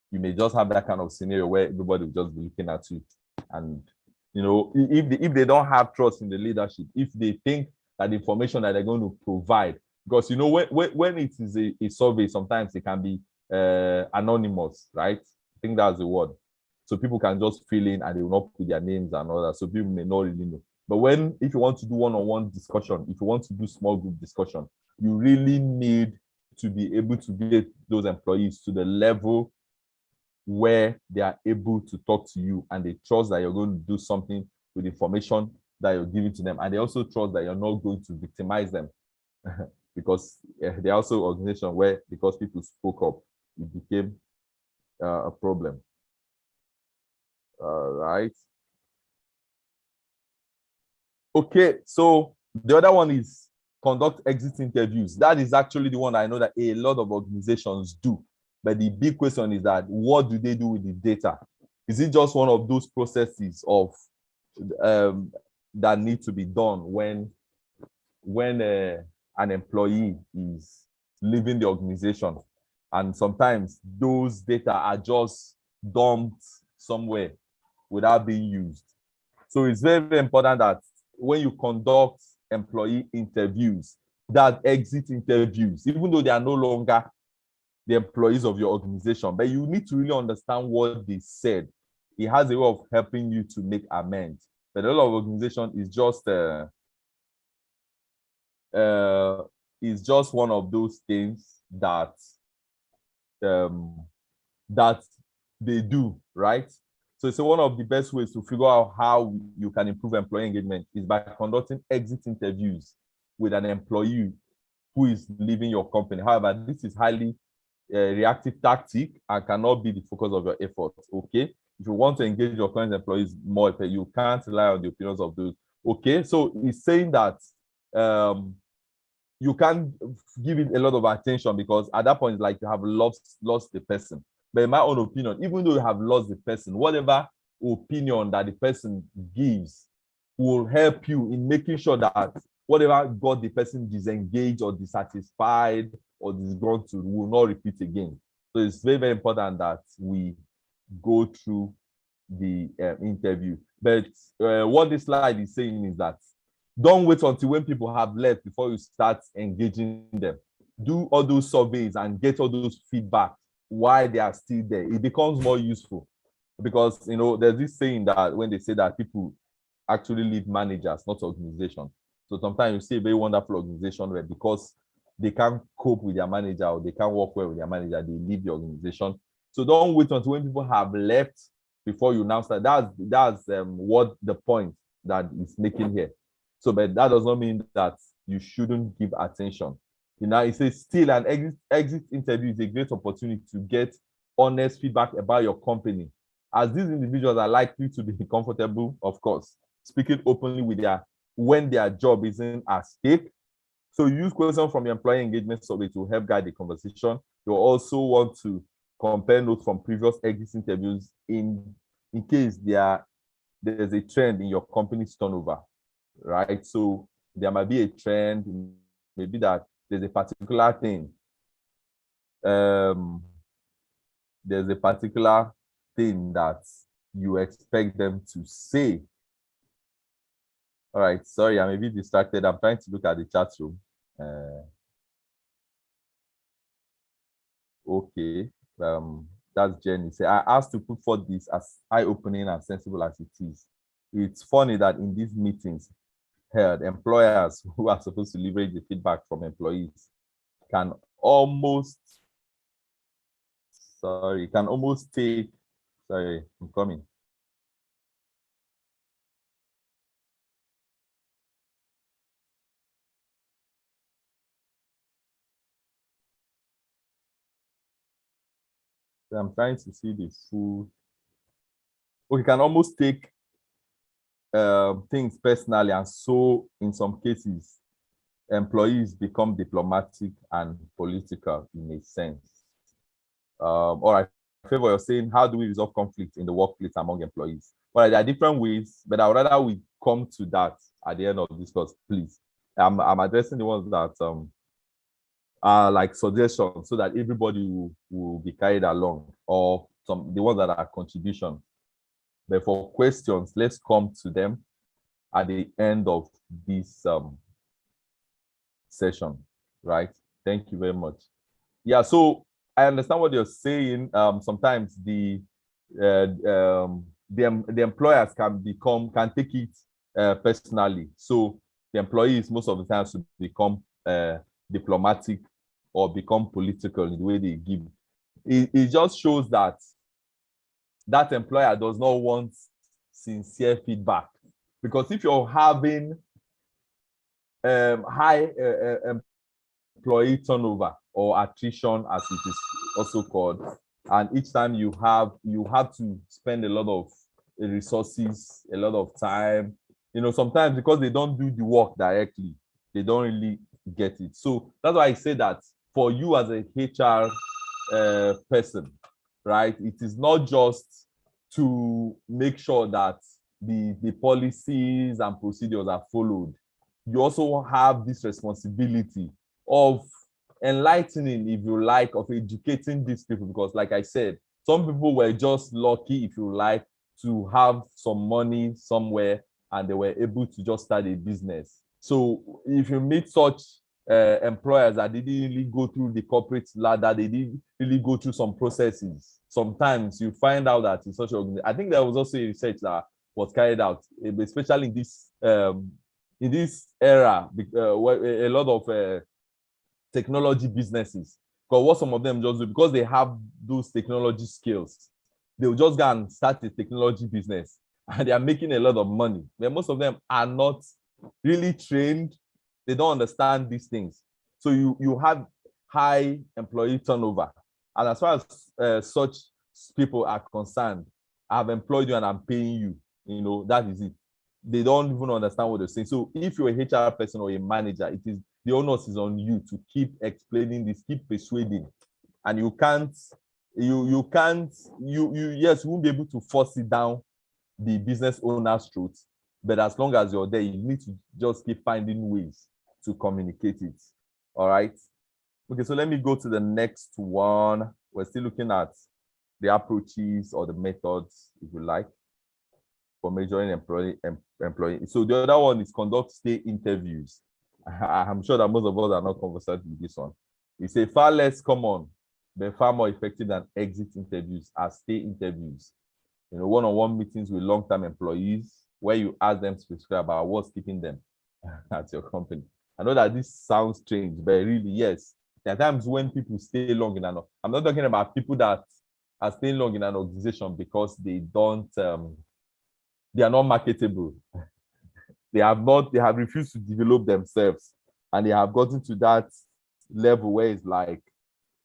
You may just have that kind of scenario where everybody will just be looking at you. And, if they don't have trust in the leadership, if they think that the information that they're going to provide, because, when it is a survey, sometimes it can be anonymous, right? I think that's the word. So people can just fill in and they will not put their names and all that. So people may not really know. But if you want to do one-on-one discussion, if you want to do small group discussion, you really need to be able to get those employees to the level where they are able to talk to you and they trust that you're going to do something with information that you're giving to them. And they also trust that you're not going to victimize them because there are also organizations where, because people spoke up, it became a problem. All right. Okay, so the other one is conduct exit interviews. That is actually the one I know that a lot of organizations do. But the big question is that what do they do with the data? Is it just one of those processes of that need to be done when an employee is leaving the organization? And sometimes those data are just dumped somewhere without being used. So it's very, very important that when you conduct employee interviews, that exit interviews, even though they are no longer the employees of your organization, but you need to really understand what they said. It has a way of helping you to make amends. But a lot of organizations is just one of those things that that they do, right? So one of the best ways to figure out how you can improve employee engagement is by conducting exit interviews with an employee who is leaving your company. However, this is highly a reactive tactic and cannot be the focus of your efforts. Okay. If you want to engage your current employees more, you can't rely on the opinions of those. Okay. So he's saying that you can't give it a lot of attention because at that point, like you have lost the person. But in my own opinion, even though you have lost the person, whatever opinion that the person gives will help you in making sure that whatever got the person disengaged or dissatisfied or disgruntled will not repeat again. So it's very, very important that we go through the interview. But what this slide is saying is that don't wait until when people have left before you start engaging them. Do all those surveys and get all those feedback while they are still there. It becomes more useful because, you know, there's this saying that when they say that people actually leave managers, not organizations. So sometimes you see a very wonderful organization where because they can't cope with their manager or they can't work well with their manager, they leave the organization. So don't wait until when people have left before you now start. That's what the point that is making here. So, but that does not mean that you shouldn't give attention. You know, it says still an exit interview is a great opportunity to get honest feedback about your company, as these individuals are likely to be comfortable, of course, speaking openly with when their job isn't at stake. So use questions from your employee engagement survey to help guide the conversation. You'll also want to compare notes from previous exit interviews in case there's a trend in your company's turnover, right? So there might be a trend, maybe that there's a particular thing. There's a particular thing that you expect them to say. All right, sorry, I'm a bit distracted. I'm trying to look at the chat room. Okay, that's Jenny. Say, I asked to put forth this as eye-opening and sensible as it is. It's funny that in these meetings held, employers who are supposed to leverage the feedback from employees can almost take, sorry, I'm coming. I'm trying to see the full. We can almost take things personally, and so in some cases, employees become diplomatic and political in a sense. All right, Favor, you're saying, how do we resolve conflict in the workplace among employees? Well, there are different ways, but I would rather we come to that at the end of this course, please. I'm addressing the ones that are like suggestions so that everybody will be carried along, or the ones that are contributions. But for questions, let's come to them at the end of this session, right? Thank you very much. Yeah, so I understand what you're saying. Sometimes the employers can take it personally. So the employees most of the time should become diplomatic or become political in the way they give. It just shows that employer does not want sincere feedback, because if you're having high employee turnover or attrition, as it is also called, and each time you have to spend a lot of resources, a lot of time, you know, sometimes because they don't do the work directly, they don't really get it. So that's why I say that for you as a HR person, right, it is not just to make sure that the policies and procedures are followed. You also have this responsibility of enlightening, if you like, of educating these people, because like I said, some people were just lucky, if you like, to have some money somewhere and they were able to just start a business. So if you meet such employers that didn't really go through the corporate ladder, they didn't really go through some processes, sometimes you find out that in such organization, I think there was also a research that was carried out, especially in this era, where a lot of technology businesses, because what some of them just do, because they have those technology skills, they'll just go and start a technology business and they are making a lot of money. But most of them are not really trained. They don't understand these things. So you have high employee turnover. And as far as such people are concerned, I've employed you and I'm paying you. That is it. They don't even understand what they're saying. So if you're a HR person or a manager, it is the onus is on you to keep explaining this, keep persuading. And you can't, yes, you won't be able to force it down the business owner's throat. But as long as you're there, you need to just keep finding ways to communicate it. All right. Okay, so let me go to the next one. We're still looking at the approaches or the methods, if you like, for measuring employee. So the other one is conduct stay interviews. I'm sure that most of us are not conversant with this one. It's a far less common, but far more effective than exit interviews are stay interviews. One-on-one meetings with long-term employees where you ask them specifically about what's keeping them at your company. I know that this sounds strange, but really, yes. There are times when people stay long in I'm not talking about people that are staying long in an organization because they are not marketable. They have refused to develop themselves, and they have gotten to that level where it's like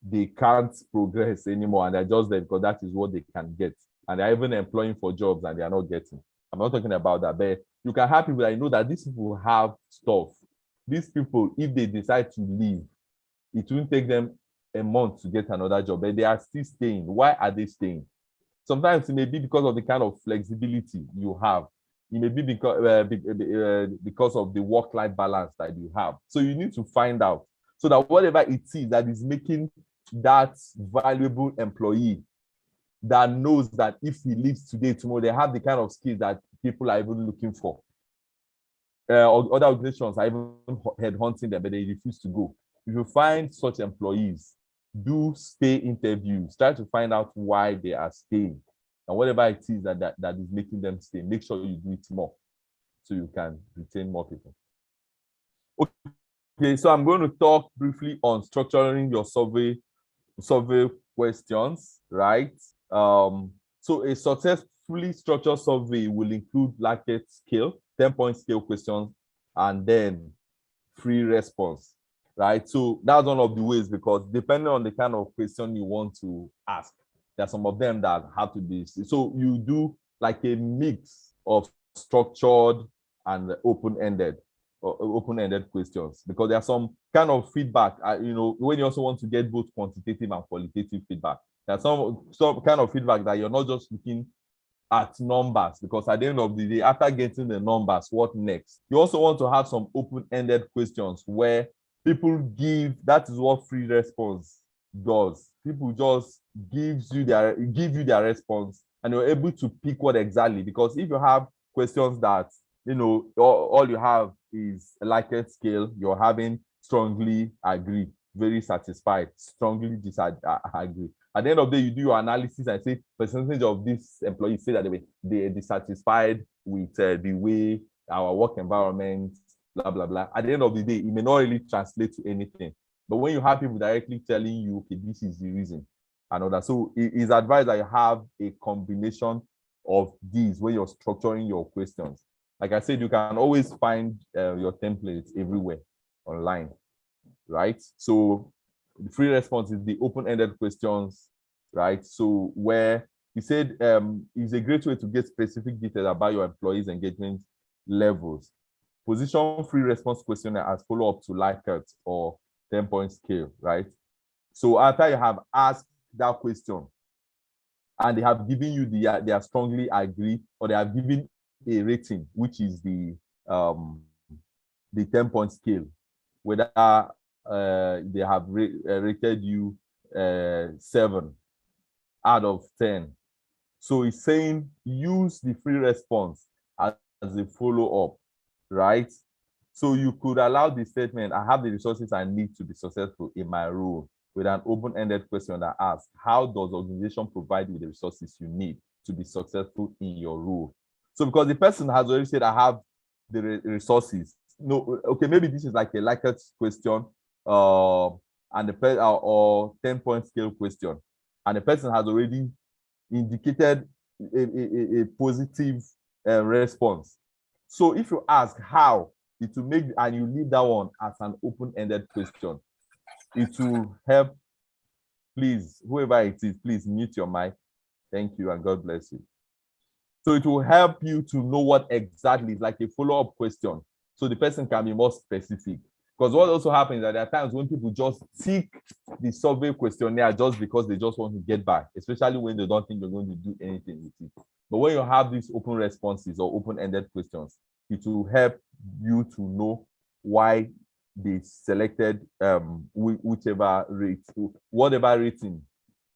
they can't progress anymore, and they're just there because that is what they can get. And they're even employing for jobs and they are not getting. I'm not talking about that, but you can have people that know that these people have stuff. These people, if they decide to leave, it won't take them a month to get another job, but they are still staying. Why are they staying? Sometimes it may be because of the kind of flexibility you have. It may be because of the work-life balance that you have. So you need to find out so that whatever it is that is making that valuable employee that knows that if he leaves today, tomorrow, they have the kind of skills that people are even looking for. Other organizations are even headhunting them, but they refuse to go. If you find such employees, do stay interviews. Try to find out why they are staying. And whatever it is that is making them stay, make sure you do it more so you can retain more people. Okay, so I'm going to talk briefly on structuring your survey questions, right? So a successfully structured survey will include blanket scale, 10-point scale questions, and then free response, right? So that's one of the ways, because depending on the kind of question you want to ask, there are some of them that have to be. So you do like a mix of structured and open-ended questions, because there are some kind of feedback, when you also want to get both quantitative and qualitative feedback. There's some kind of feedback that you're not just looking at numbers, because at the end of the day, after getting the numbers, what next? You also want to have some open-ended questions where people that is what free response does. People just give you their response, and you're able to pick what exactly, because if you have questions that, all you have is a Likert scale, you're having strongly agree, very satisfied, strongly disagree. At the end of the day, you do your analysis and say percentage of these employees say that they are dissatisfied with the way our work environment, blah, blah, blah. At the end of the day, it may not really translate to anything. But when you have people directly telling you, okay, this is the reason, and all that. So it is advised that you have a combination of these when you're structuring your questions. Like I said, you can always find your templates everywhere online, right? So the free response is the open-ended questions, right? So where he said is a great way to get specific details about your employees' engagement levels. Position free response questionnaire as follow-up to Likert or 10-point scale, right? So after you have asked that question and they have given you they are strongly agree, or they have given a rating, which is the 10-point scale, whether they have rated you 7 out of 10. So it's saying use the free response as a follow-up, right? So you could allow the statement, I have the resources I need to be successful in my role, with an open-ended question that asks, how does the organization provide you the resources you need to be successful in your role? So because the person has already said, I have the resources. No, okay, maybe this is like a Likert question, and or 10-point scale question, and the person has already indicated a positive response. So if you ask how, it will make, and you leave that one as an open-ended question, it will help Please, whoever it is, please mute your mic. Thank you, and God bless you. So it will help you to know what exactly is, like a follow-up question, so the person can be more specific. Because what also happens is that there are times when people just tick the survey questionnaire just because they just want to get by, especially when they don't think you're going to do anything with it. But when you have these open responses or open-ended questions, it will help you to know why they selected whichever rate, whatever rating.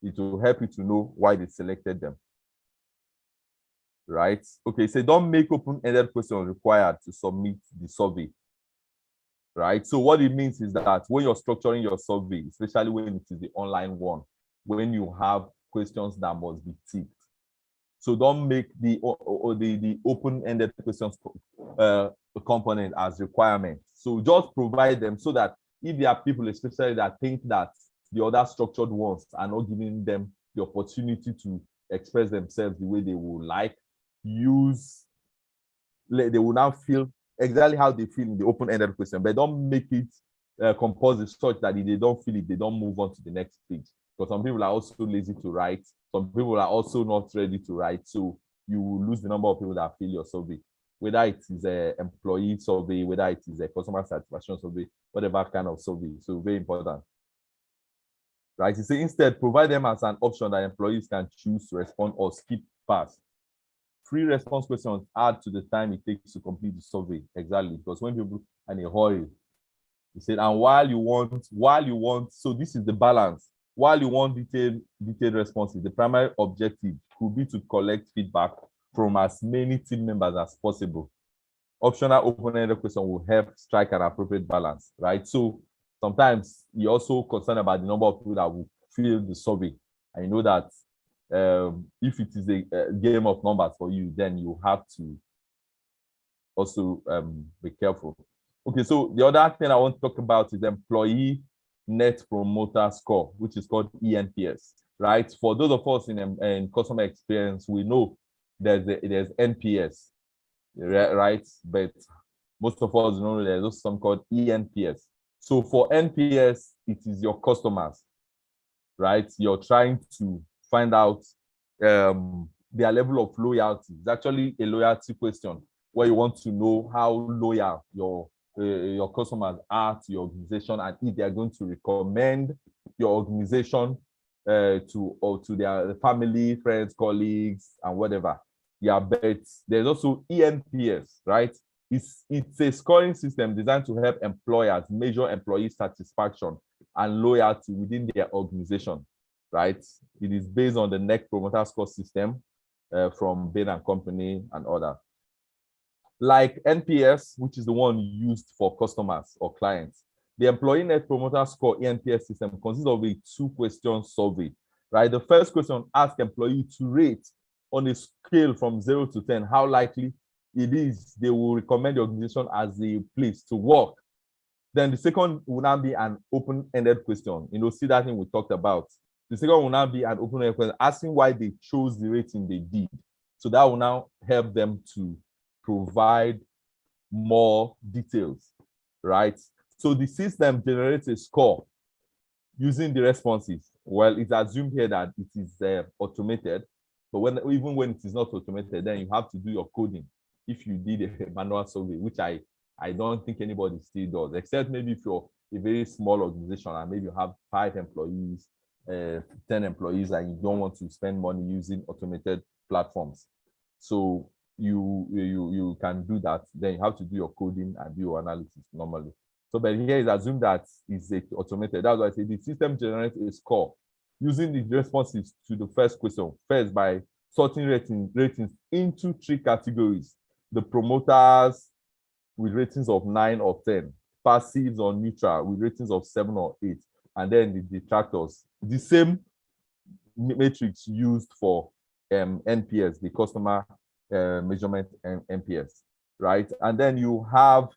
It will help you to know why they selected them. Right? Okay, so don't make open-ended questions required to submit the survey. Right? So what it means is that when you're structuring your survey, especially when it is the online one, when you have questions that must be ticked, so don't make the open-ended questions component as requirement. So just provide them so that if there are people, especially that think that the other structured ones are not giving them the opportunity to express themselves the way they would like, they will now feel exactly how they feel in the open-ended question, but don't make it compulsory such that if they don't feel it, they don't move on to the next page. Because some people are also lazy to write. Some people are also not ready to write. So you will lose the number of people that fill your survey, whether it is an employee survey, whether it is a customer satisfaction survey, whatever kind of survey. So very important. Right? You say instead, provide them as an option that employees can choose to respond or skip past. Free response questions add to the time it takes to complete the survey. Exactly. Because when people are in a hurry, you said, and while you want, so this is the balance. While you want detailed responses, the primary objective could be to collect feedback from as many team members as possible. Optional open-ended question will help strike an appropriate balance, right? So sometimes you're also concerned about the number of people that will fill the survey. And you know that if it is a game of numbers for you, then you have to also be careful. Okay, so the other thing I want to talk about is Employee Net Promoter Score, which is called ENPS, right? For those of us in customer experience, we know there's NPS, right? But most of us know there's also something called ENPS. So for NPS, it is your customers, right? You're trying to find out their level of loyalty. It's actually a loyalty question where you want to know how loyal your customers are to your organization and if they are going to recommend your organization to their family, friends, colleagues, and whatever. Yeah, but there's also ENPS, right? It's a scoring system designed to help employers measure employee satisfaction and loyalty within their organization, right? It is based on the Net Promoter Score system from Bain and Company and others. Like NPS, which is the one used for customers or clients, the Employee Net Promoter Score ENPS system consists of a 2-question survey, right? The first question asks employees to rate on a scale from 0 to 10 how likely it is they will recommend the organization as a place to work. Then the second will now be an open-ended question. See that thing we talked about. The second will now be an open-ended question asking why they chose the rating they did. So that will now help them to provide more details, right? So the system generates a score using the responses. Well, it's assumed here that it is automated, but even when it is not automated, then you have to do your coding if you did a manual survey, which I don't think anybody still does, except maybe if you're a very small organization and maybe you have 5 employees, 10 employees, and you don't want to spend money using automated platforms. So you can do that. Then you have to do your coding and do your analysis normally. So, but here is assumed that it's automated. That's why I say the system generates a score using the responses to the first question. First, by sorting ratings into 3 categories: the promoters with ratings of 9 or 10, passives or neutral with ratings of 7 or 8, and then the detractors. The same matrix used for NPS, the customer measurement and NPS, right? And then you have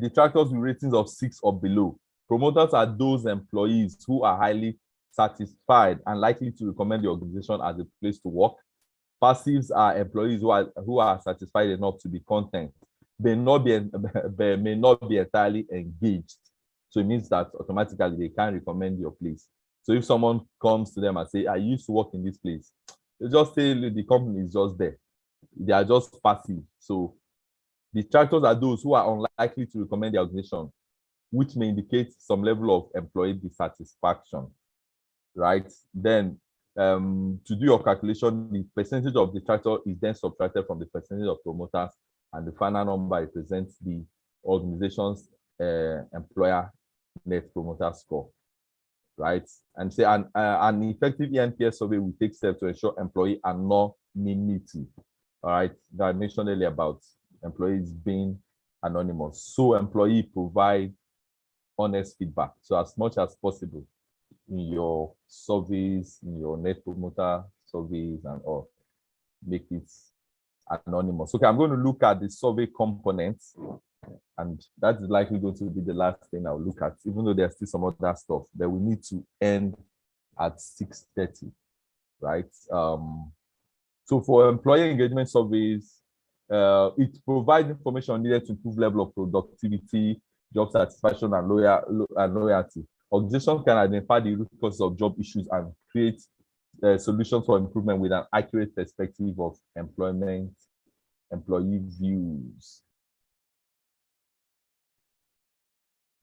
detractors with ratings of 6 or below. Promoters are those employees who are highly satisfied and likely to recommend the organization as a place to work. Passives are employees who are satisfied enough to be content. may not be entirely engaged. So it means that automatically they can't recommend your place. So if someone comes to them and say, I used to work in this place, they just say the company is just there. They are just passive. So detractors are those who are unlikely to recommend the organization, which may indicate some level of employee dissatisfaction, right? Then to do your calculation, the percentage of detractor is then subtracted from the percentage of promoters, and the final number represents the organization's employer net promoter score, right? And say an effective ENPS survey will take steps to ensure employee anonymity. All right, that I mentioned earlier about employees being anonymous. So employee provide honest feedback. So as much as possible in your surveys, in your net promoter surveys and all, make it anonymous. Okay, I'm going to look at the survey components, and that is likely going to be the last thing I'll look at, even though there's still some other stuff that we need to end at 6:30, right? So for employee engagement surveys, it provides information needed to improve level of productivity, job satisfaction, and loyalty. Organizations can identify the root causes of job issues and create solutions for improvement with an accurate perspective of employee views.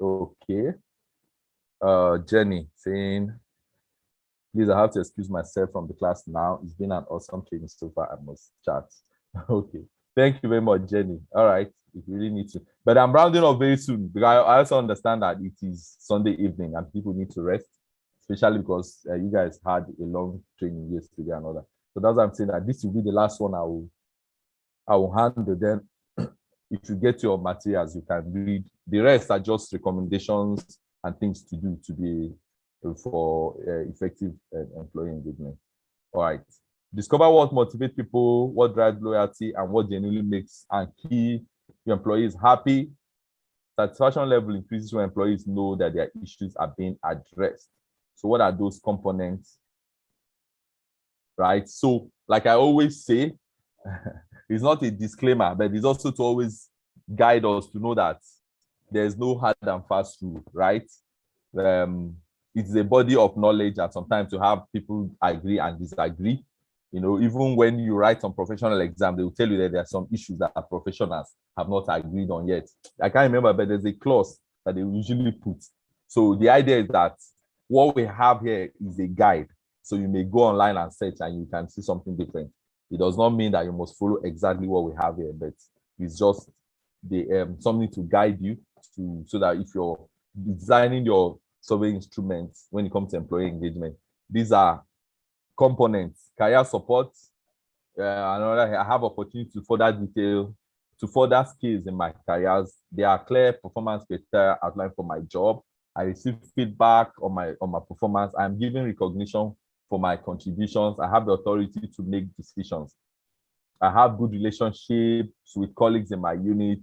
Okay. Jenny saying, please, I have to excuse myself from the class now. It's been an awesome training so far. I must chat. Okay. Thank you very much, Jenny. All right. If you really need to. But I'm rounding up very soon because I also understand that it is Sunday evening and people need to rest, especially because you guys had a long training yesterday and all that. So that's why I'm saying that this will be the last one I will handle. Then if you get your materials, you can read. The rest are just recommendations and things to do to be for effective employee engagement. All right. Discover what motivates people, what drives loyalty, and what genuinely makes and keep your employees happy. Satisfaction level increases when employees know that their issues are being addressed. So what are those components? Right. So like I always say, it's not a disclaimer, but it's also to always guide us to know that there's no hard and fast rule, right? It's a body of knowledge, and sometimes you have people agree and disagree. You know, even when you write some professional exam, they will tell you that there are some issues that professionals have not agreed on yet. I can't remember, but there's a clause that they usually put. So the idea is that what we have here is a guide. So you may go online and search and you can see something different. It does not mean that you must follow exactly what we have here, but it's just the something to guide you to, so that if you're designing your survey instruments when it comes to employee engagement, these are components. Career support. I have opportunity to further detail, to further skills in my careers. There are clear performance criteria outlined for my job. I receive feedback on my performance. I'm given recognition for my contributions. I have the authority to make decisions. I have good relationships with colleagues in my unit.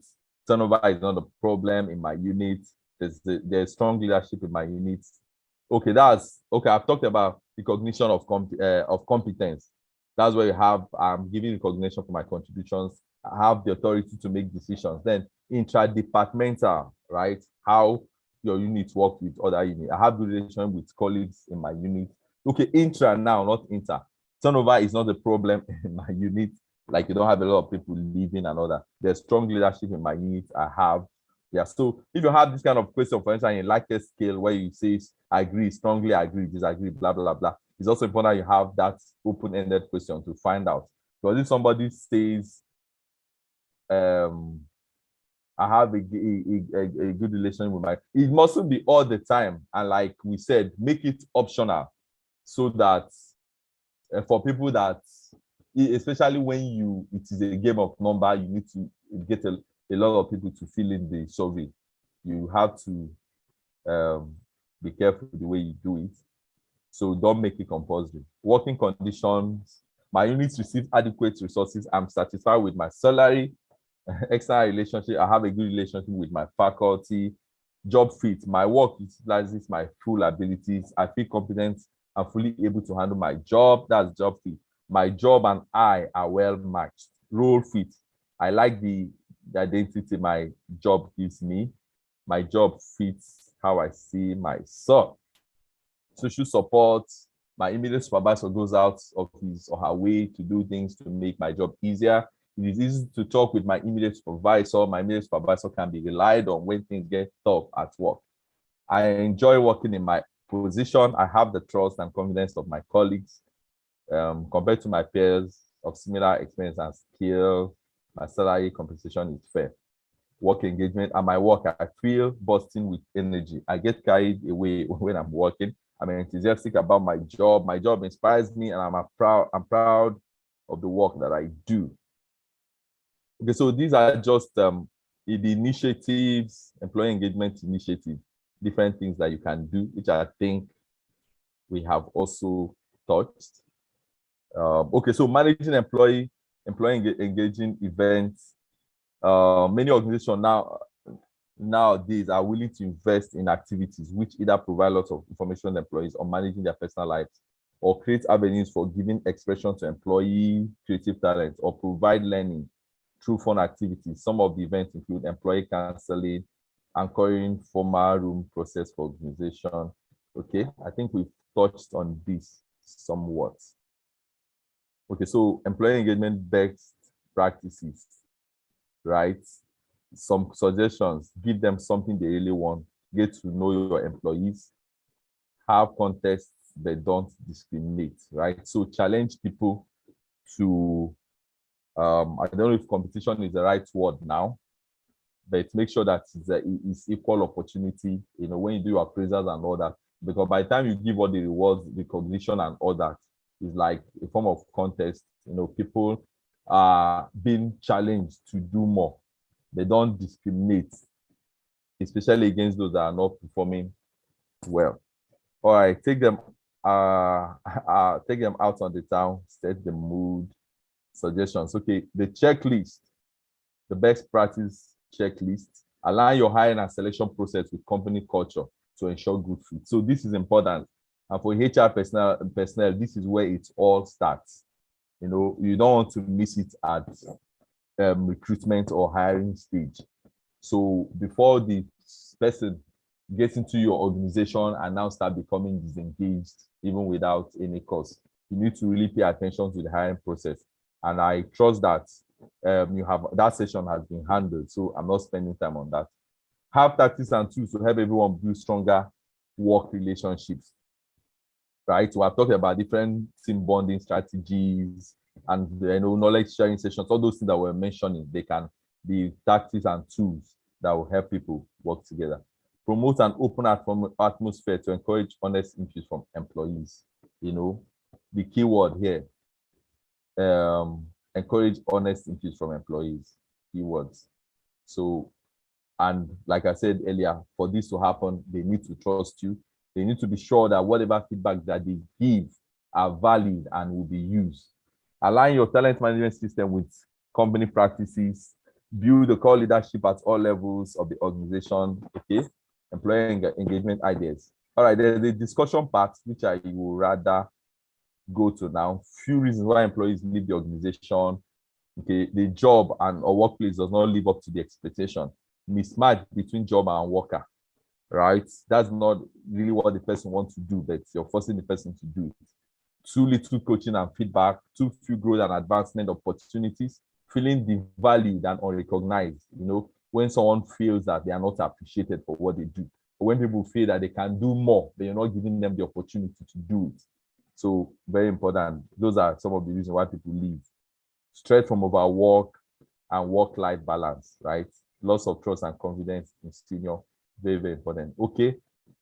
Turnover is not a problem in my unit. There's strong leadership in my unit. Okay, I've talked about recognition of competence. That's where you have, I'm giving recognition for my contributions. I have the authority to make decisions. Then intradepartmental, right? How your units work with other units. I have good relation with colleagues in my unit. Okay, intra now, not inter. Turnover is not a problem in my unit. Like you don't have a lot of people leaving and all that. There's strong leadership in my unit. I have. Yeah, so if you have this kind of question, for instance, in like a scale where you say agree, strongly agree, disagree, blah, blah, blah, it's also important you have that open-ended question to find out. Because if somebody says, I have a good relation with my, it mustn't be all the time. And like we said, make it optional so that for people that, especially when it is a game of number, you need to get a lot of people to fill in the survey. You have to be careful the way you do it. So don't make it compulsory. Working conditions. My units receive adequate resources. I'm satisfied with my salary. External relationship. I have a good relationship with my faculty. Job fit. My work utilizes my full abilities. I feel confident and fully able to handle my job. That's job fit. My job and I are well matched. Role fit. I like the the identity my job gives me. My job fits how I see myself. Social support. My immediate supervisor goes out of his or her way to do things to make my job easier. It is easy to talk with my immediate supervisor. My immediate supervisor can be relied on when things get tough at work. I enjoy working in my position. I have the trust and confidence of my colleagues. Compared to my peers of similar experience and skill, my salary compensation is fair. Work engagement at my work, I feel bursting with energy. I get carried away when I'm working. I'm enthusiastic about my job. My job inspires me, and I'm proud of the work that I do. Okay, so these are just the initiatives, employee engagement initiative, different things that you can do, which I think we have also touched. Okay, so managing employee engaging events. Many organizations nowadays are willing to invest in activities which either provide lots of information to employees on managing their personal lives, or create avenues for giving expression to employee creative talents, or provide learning through fun activities. Some of the events include employee counseling, anchoring formal room process for organization. Okay, I think we've touched on this somewhat. Okay, so employee engagement best practices, right? Some suggestions: give them something they really want, get to know your employees, have contests that don't discriminate, right? So challenge people to, I don't know if competition is the right word now, but make sure that it's equal opportunity, when you do your appraisals and all that, because by the time you give all the rewards, recognition and all that, is like a form of contest. People are being challenged to do more. They don't discriminate, especially against those that are not performing well. All right, take them take them out on the town, set the mood. Suggestions. Okay, the checklist, the best practice checklist. Align your hiring and selection process with company culture to ensure good fit. So this is important. And for HR personnel, this is where it all starts. You don't want to miss it at recruitment or hiring stage. So before the person gets into your organization and now start becoming disengaged, even without any cause, you need to really pay attention to the hiring process. And I trust that you have that session has been handled, so I'm not spending time on that. Have tactics and tools to help everyone build stronger work relationships, right? We have talked about different team bonding strategies and knowledge sharing sessions. All those things that we're mentioning, they can be tactics and tools that will help people work together. Promote an open atmosphere to encourage honest input from employees. The key word here, encourage honest input from employees, keywords. So, and like I said earlier, for this to happen, they need to trust you. They need to be sure that whatever feedback that they give are valid and will be used. Align your talent management system with company practices. Build the core leadership at all levels of the organization. Okay, employee engagement ideas. All right, there's the discussion part, which I will rather go to now. Few reasons why employees leave the organization. Okay, the job and or workplace does not live up to the expectation. Mismatch between job and worker, right? That's not really what the person wants to do, but you're forcing the person to do it. Too little coaching and feedback, too few growth and advancement opportunities, feeling devalued and unrecognized. When someone feels that they are not appreciated for what they do, or when people feel that they can do more, but you're not giving them the opportunity to do it. So very important. Those are some of the reasons why people leave. Stress from overwork and work-life balance, right? Loss of trust and confidence in senior, very, very important. Okay,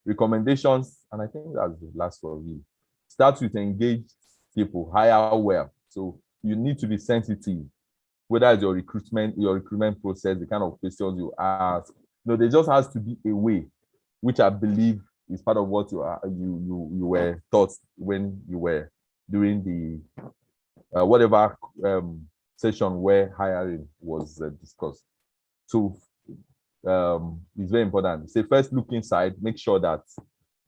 recommendations, and I think that's the last one really. Start with engaged people, hire well. So you need to be sensitive, whether it's your recruitment process, the kind of questions you ask. There just has to be a way, which I believe is part of what you were taught when you were doing the whatever session where hiring was discussed. So it's very important. Say first look inside, make sure that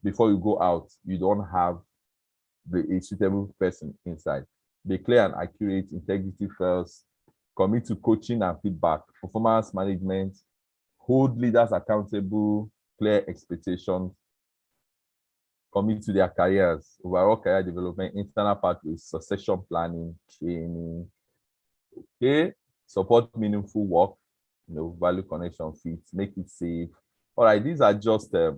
before you go out, you don't have a suitable person inside. Be clear and accurate, integrity first, commit to coaching and feedback, performance management, hold leaders accountable, clear expectations, commit to their careers, overall career development, internal pathways, succession planning, training. Okay, support meaningful work, value connection fits, make it safe. All right, these are just things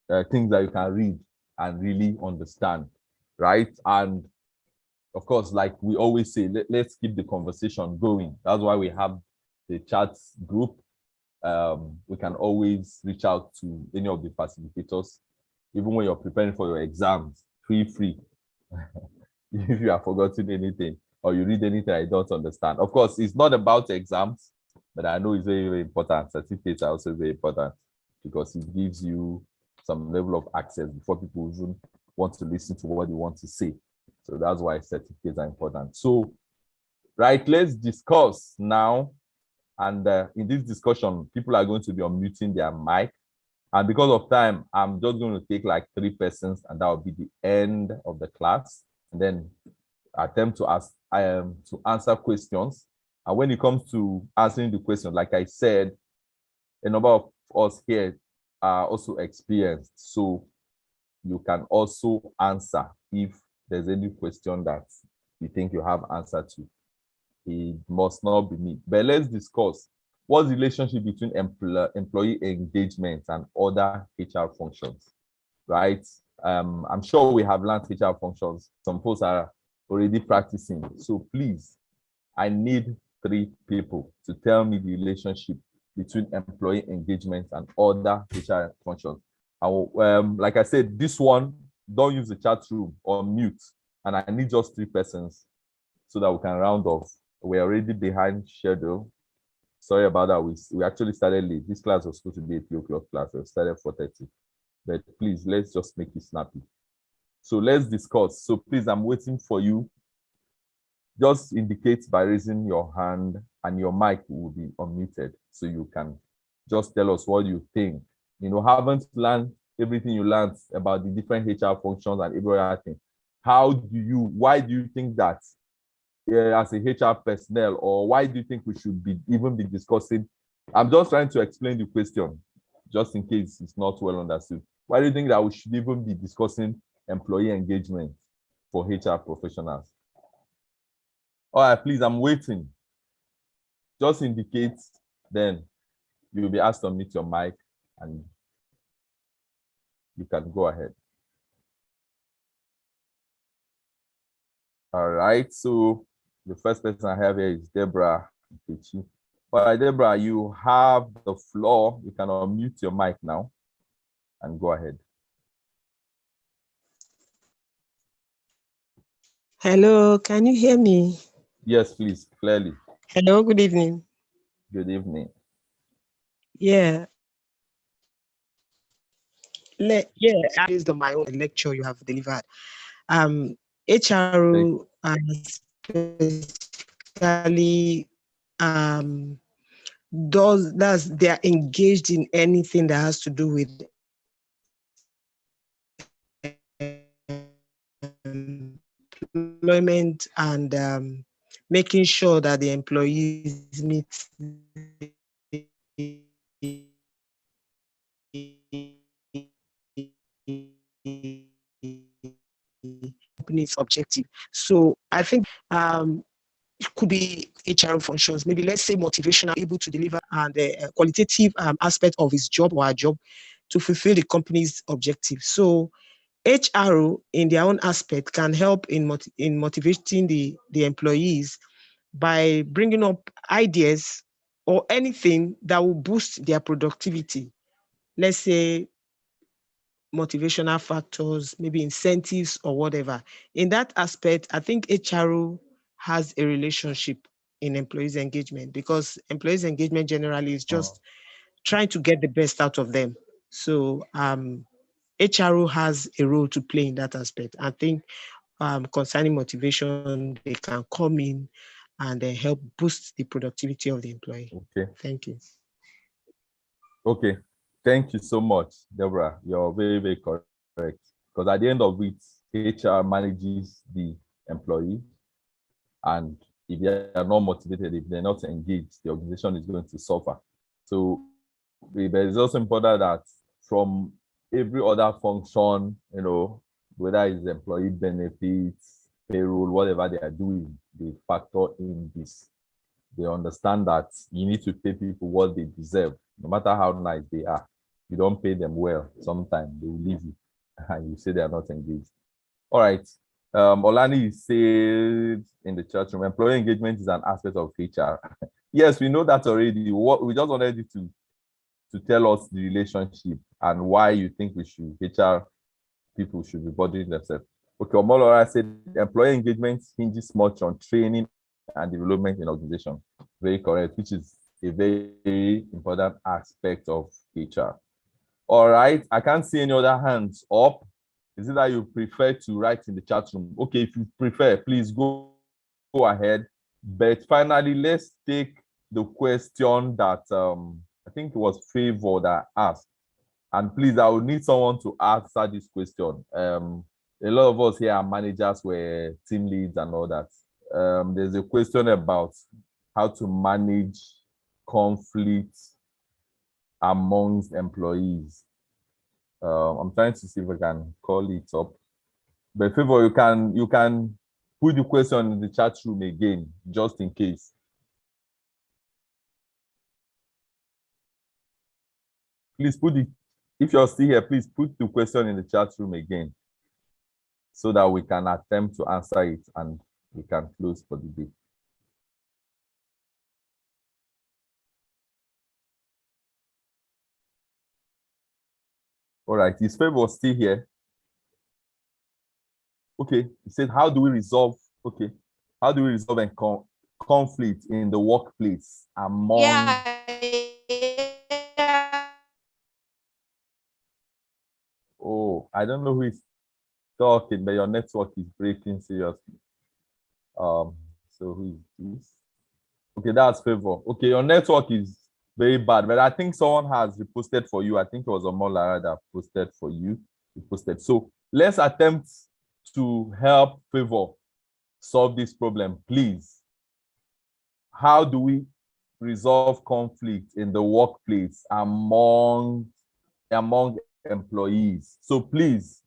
that you can read and really understand, right? And of course, like we always say, let's keep the conversation going. That's why we have the chat group. We can always reach out to any of the facilitators, even when you're preparing for your exams. Feel free if you have forgotten anything or you read anything I don't understand. Of course, it's not about exams, but I know it's very, very important. Certificates are also very important because it gives you some level of access before people even want to listen to what you want to say. So that's why certificates are important. So, right, let's discuss now. And in this discussion, people are going to be unmuting their mic. And because of time, I'm just going to take like 3 persons, and that will be the end of the class. And then attempt to answer questions. And when it comes to answering the question, like I said, a number of us here are also experienced. So you can also answer if there's any question that you think you have answer to. It must not be me. But let's discuss what's the relationship between employee engagement and other HR functions, right? I'm sure we have learned HR functions. Some folks are already practicing. So please, I need 3 people to tell me the relationship between employee engagement and other HR functions. Like I said, this one, don't use the chat room or mute. And I need just 3 persons so that we can round off. We're already behind schedule. Sorry about that. We actually started late. This class was supposed to be a 3:00 class. We started 4:30. But please, let's just make it snappy. So let's discuss. So please, I'm waiting for you. Just indicate by raising your hand and your mic will be unmuted. So you can just tell us what you think. Haven't learned everything you learned about the different HR functions and every other thing. Why do you think that as a HR personnel, or why do you think we should even be discussing? I'm just trying to explain the question, just in case it's not well understood. Why do you think that we should even be discussing employee engagement for HR professionals? All right, please, I'm waiting. Just indicate, then you'll be asked to unmute your mic and you can go ahead. All right, so the first person I have here is Deborah. All right, Deborah, you have the floor. You can unmute your mic now and go ahead. Hello, can you hear me? Yes, please, clearly. Hello, good evening. Good evening. Yeah. Based on my own lecture you have delivered. HRO specifically they are engaged in anything that has to do with employment and making sure that the employees meet company's objective. So I think it could be HR functions, maybe let's say motivational, able to deliver and a qualitative aspect of his job or her job to fulfill the company's objective. So HRO in their own aspect can help in motivating the employees by bringing up ideas or anything that will boost their productivity. Let's say motivational factors, maybe incentives or whatever. In that aspect, I think HRO has a relationship in employees engagement because employees engagement generally is just trying to get the best out of them. So HRO has a role to play in that aspect. I think concerning motivation, they can come in and help boost the productivity of the employee. Okay. Thank you. Okay. Thank you so much, Deborah. You're very, very correct. Because at the end of it, HR manages the employee and if they are not motivated, if they're not engaged, the organization is going to suffer. So it's also important that from every other function, whether it's employee benefits, payroll, whatever they are doing, they factor in this. They understand that you need to pay people what they deserve, no matter how nice they are. You don't pay them well, sometimes they will leave you and you say they are not engaged. All right. Olani said in the chat room, employee engagement is an aspect of HR. Yes, we know that already. What we just wanted you to tell us the relationship and why you think HR people should be bothering themselves. Okay, Omolora said employee engagement hinges much on training and development in organization. Very correct, which is a very important aspect of HR. All right, I can't see any other hands up. Is it that you prefer to write in the chat room? Okay, if you prefer, please go ahead. But finally, let's take the question that I think it was Favor that asked. And please, I will need someone to answer this question. A lot of us here are managers, we're team leads and all that. There's a question about how to manage conflict amongst employees. I'm trying to see if I can call it up. But Favor, you can put the question in the chat room again, just in case. Please if you're still here, please put the question in the chat room again so that we can attempt to answer it and we can close for the day. All right, is Favor still here? Okay, he said, how do we resolve conflict in the workplace among Oh, I don't know who is talking, but your network is breaking seriously. So who is this? Okay, that's Favor. Okay, your network is very bad, but I think someone has reposted for you. I think it was Omolara that posted for you. So let's attempt to help Favor solve this problem, please. How do we resolve conflict in the workplace among employees? So please,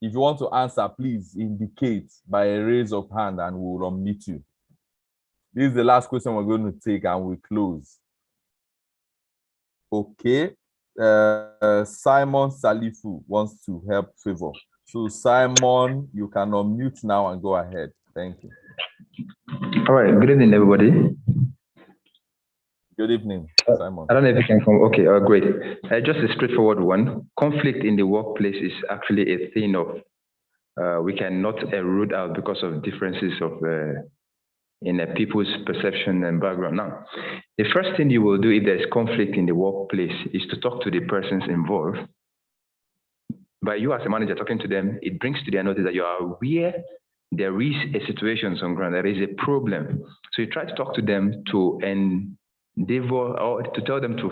if you want to answer, please indicate by a raise of hand and we'll unmute you. This is the last question we're going to take and we close. Okay. Simon Salifu wants to help Favor. So Simon, you can unmute now and go ahead. Thank you. All right. Good evening, everybody. Good evening, Simon. I don't know if you can come. Okay, great. Just a straightforward one. Conflict in the workplace is actually a thing of we cannot root out because of differences of in people's perception and background. Now, the first thing you will do if there's conflict in the workplace is to talk to the persons involved. By you as a manager talking to them, it brings to their notice that you are aware there is a situation on ground, there is a problem. So you try to talk to them to endeavor or to tell them to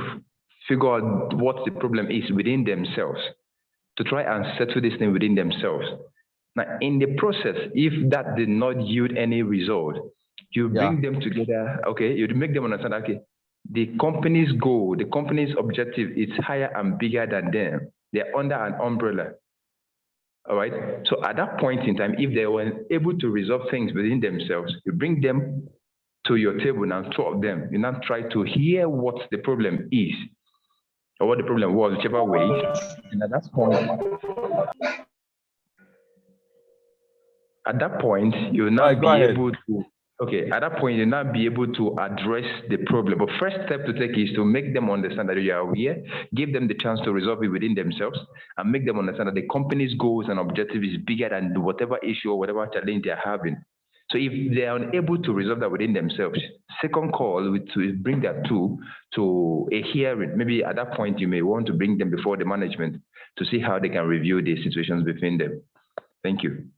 figure out what the problem is within themselves, to try and settle this thing within themselves. Now, in the process, if that did not yield any result, you bring them together, okay, you make them understand, okay, the company's goal, the company's objective is higher and bigger than them. They're under an umbrella. All right. So at that point in time, if they were able to resolve things within themselves, you bring them to your table now, two of them. You now try to hear what the problem is or what the problem was, whichever way. And at that point, you'll not be able to. Okay, at that point, you'll not be able to address the problem. But first step to take is to make them understand that you are aware, give them the chance to resolve it within themselves, and make them understand that the company's goals and objective is bigger than whatever issue or whatever challenge they're having. So if they are unable to resolve that within themselves, second call to bring that to a hearing. Maybe at that point, you may want to bring them before the management to see how they can review the situations between them. Thank you.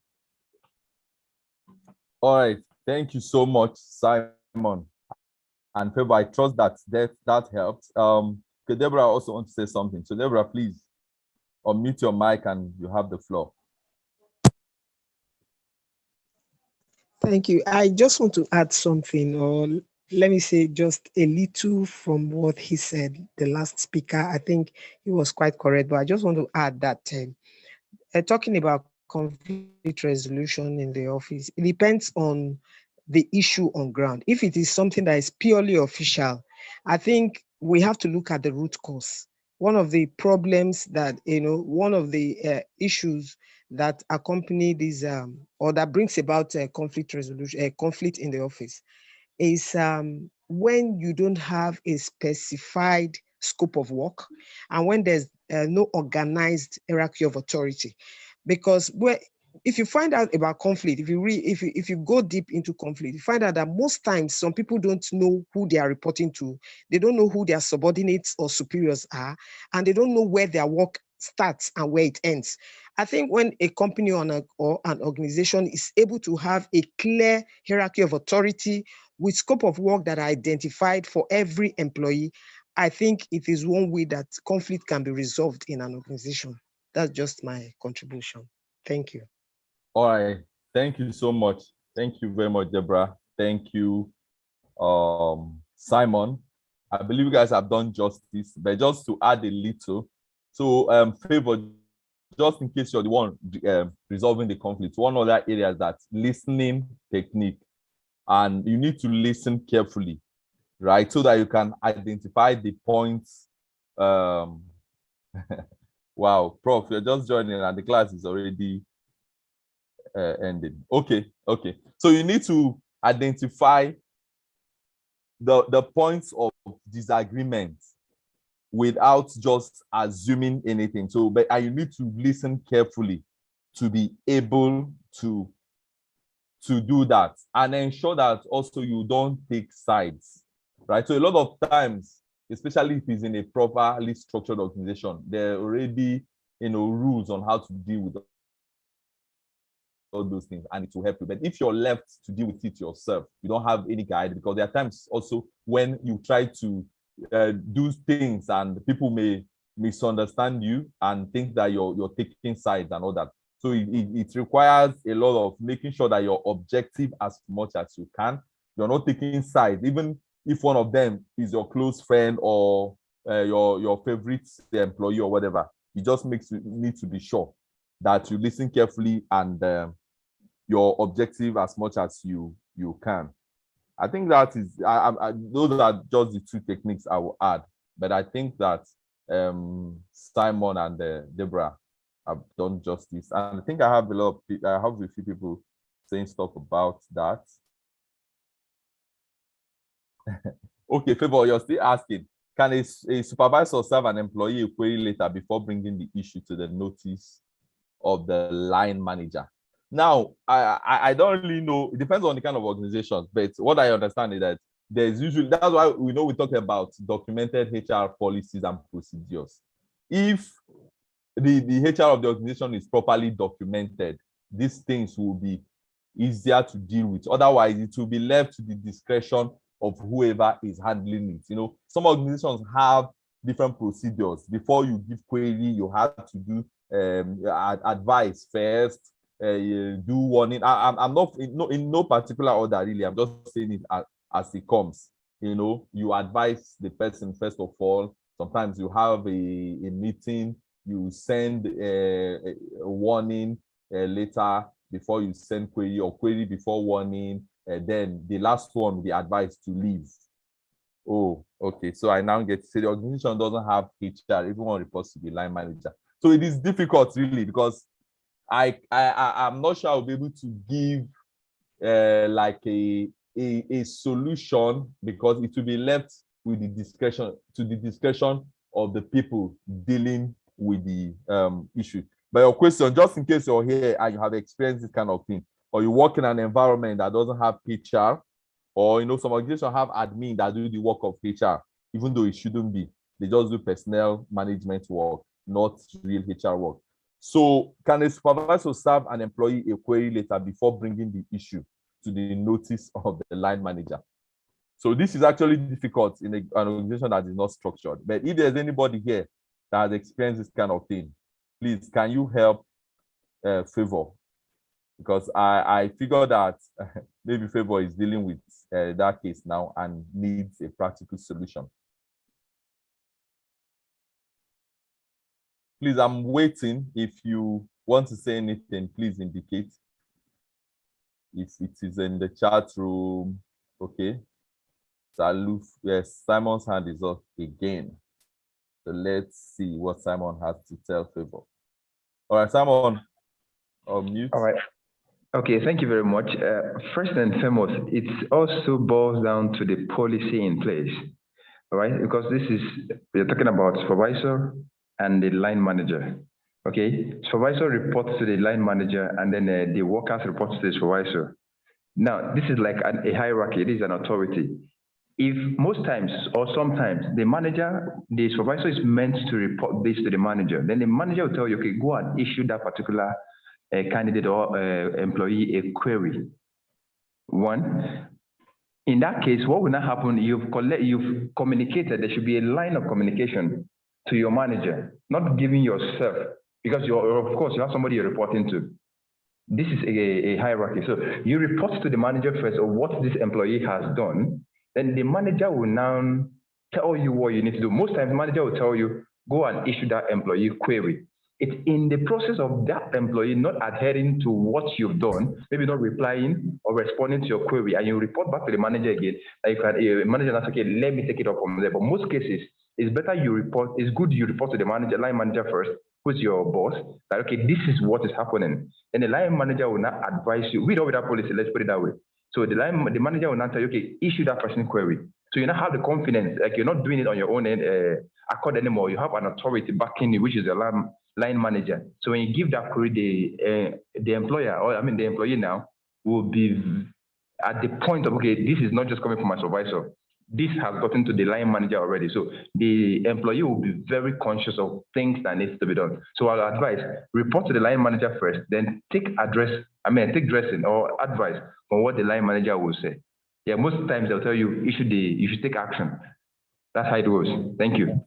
All right. Thank you so much, Simon. And Favor, I trust that helped. Okay, Deborah also wants to say something. So Deborah, please unmute your mic and you have the floor. Thank you. I just want to add something, or let me say just a little from what he said, the last speaker. I think he was quite correct, but I just want to add that talking about conflict resolution in the office, it depends on the issue on ground. If it is something that is purely official, I think we have to look at the root cause. One of the problems that, one of the issues that accompany this or that brings about conflict resolution, conflict in the office is when you don't have a specified scope of work and when there's no organized hierarchy of authority. Because if you find out about conflict, if you go deep into conflict, you find out that most times some people don't know who they are reporting to, they don't know who their subordinates or superiors are, and they don't know where their work starts and where it ends. I think when a company or an organization is able to have a clear hierarchy of authority with scope of work that are identified for every employee, I think it is one way that conflict can be resolved in an organization. That's just my contribution. Thank you. All right. Thank you so much. Thank you very much, Deborah. Thank you, Simon. I believe you guys have done justice, but just to add a little. So, Favor, just in case you're the one resolving the conflict, one other area is that listening technique. And you need to listen carefully, right? So that you can identify the points. Wow, Prof, you're just joining and the class is already ending. Okay. So you need to identify the points of disagreement without just assuming anything. So, but you need to listen carefully to be able to do that and ensure that also you don't take sides, right? So a lot of times, especially if it's in a properly structured organization, there are already rules on how to deal with all those things, and it will help you. But if you're left to deal with it yourself, you don't have any guide, because there are times also when you try to do things and people may misunderstand you and think that you're taking sides and all that. So it requires a lot of making sure that you're objective as much as you can. You're not taking sides, even if one of them is your close friend or your favorite employee or whatever. It just need to be sure that you listen carefully and you're objective as much as you can. I think that is, those are just the two techniques I will add. But I think that Simon and Deborah have done justice. And I think I have a few people saying stuff about that. Okay, Favor, you're still asking, can a supervisor serve an employee a query letter before bringing the issue to the notice of the line manager? Now, I don't really know. It depends on the kind of organization, but what I understand is that there's usually, that's why we talk about documented HR policies and procedures. If the HR of the organization is properly documented, these things will be easier to deal with. Otherwise, it will be left to the discretion of whoever is handling it. Some organizations have different procedures. Before you give query, you have to do advice first, do warning. I'm not in no particular order, really. I'm just saying it as it comes. You advise the person first of all. Sometimes you have a meeting, you send a warning later before you send query, or query before warning. Then the last one, the advice to leave. Oh, okay. So I now get to say the organization doesn't have HR. Everyone reports to the line manager. So it is difficult, really, because I'm not sure I'll be able to give like a solution, because it will be left with the discretion of the people dealing with the issue. But your question, just in case you're here and you have experienced this kind of thing, or you work in an environment that doesn't have HR, or some organizations have admin that do the work of HR, even though it shouldn't be. They just do personnel management work, not real HR work. So can a supervisor serve an employee a query letter before bringing the issue to the notice of the line manager? So this is actually difficult in an organization that is not structured. But if there's anybody here that has experienced this kind of thing, please, can you help Favor because I figured that maybe Favor is dealing with that case now and needs a practical solution. Please, I'm waiting. If you want to say anything, please indicate. If it is in the chat room, okay. Salute. Yes, Simon's hand is up again. So let's see what Simon has to tell Favor. All right, Simon, mute. All right. Okay, thank you very much. First and foremost, it also boils down to the policy in place, all right? Because we're talking about supervisor and the line manager, okay? Supervisor reports to the line manager, and then the workers report to the supervisor. Now, this is like a hierarchy. It is an authority. If most times or sometimes the supervisor is meant to report this to the manager, then the manager will tell you, okay, go and issue that particular candidate or employee a query. One, in that case, what will not happen? You've communicated. There should be a line of communication to your manager, not giving yourself, because of course you have somebody you're reporting to. This is a hierarchy. So you report to the manager first of what this employee has done. Then the manager will now tell you what you need to do. Most times the manager will tell you, go and issue that employee query. It's in the process of that employee not adhering to what you've done, maybe not replying or responding to your query, and you report back to the manager again. Like a manager not okay, let me take it up from there. But most cases, it's better you report. It's good you report to the manager, line manager first, who's your boss. Like, okay, this is what is happening. And the line manager will not advise you with or without policy. Let's put it that way. So the manager will not tell you, okay, issue that person query. So you now have the confidence, like you're not doing it on your own accord anymore. You have an authority backing you, which is the line manager. So when you give that query, the employer, or I mean the employee now, will be at the point of, okay, this is not just coming from my supervisor. This has gotten to the line manager already. So the employee will be very conscious of things that needs to be done. So I'll advise, report to the line manager first, then take dressing or advice on what the line manager will say. Yeah, most times they'll tell you, you should take action. That's how it goes. Thank you.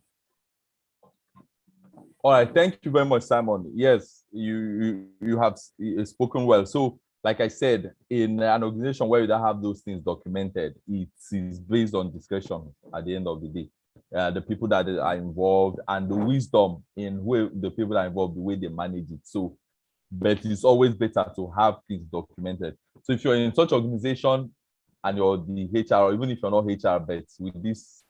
All right, thank you very much, Simon. Yes, you have spoken well. So, like I said, in an organization where you don't have those things documented, it is based on discretion at the end of the day. The people that are involved and the wisdom in who the people that are involved, the way they manage it. So, but it's always better to have things documented. So if you're in such organization and you're the HR, or even if you're not HR, but with this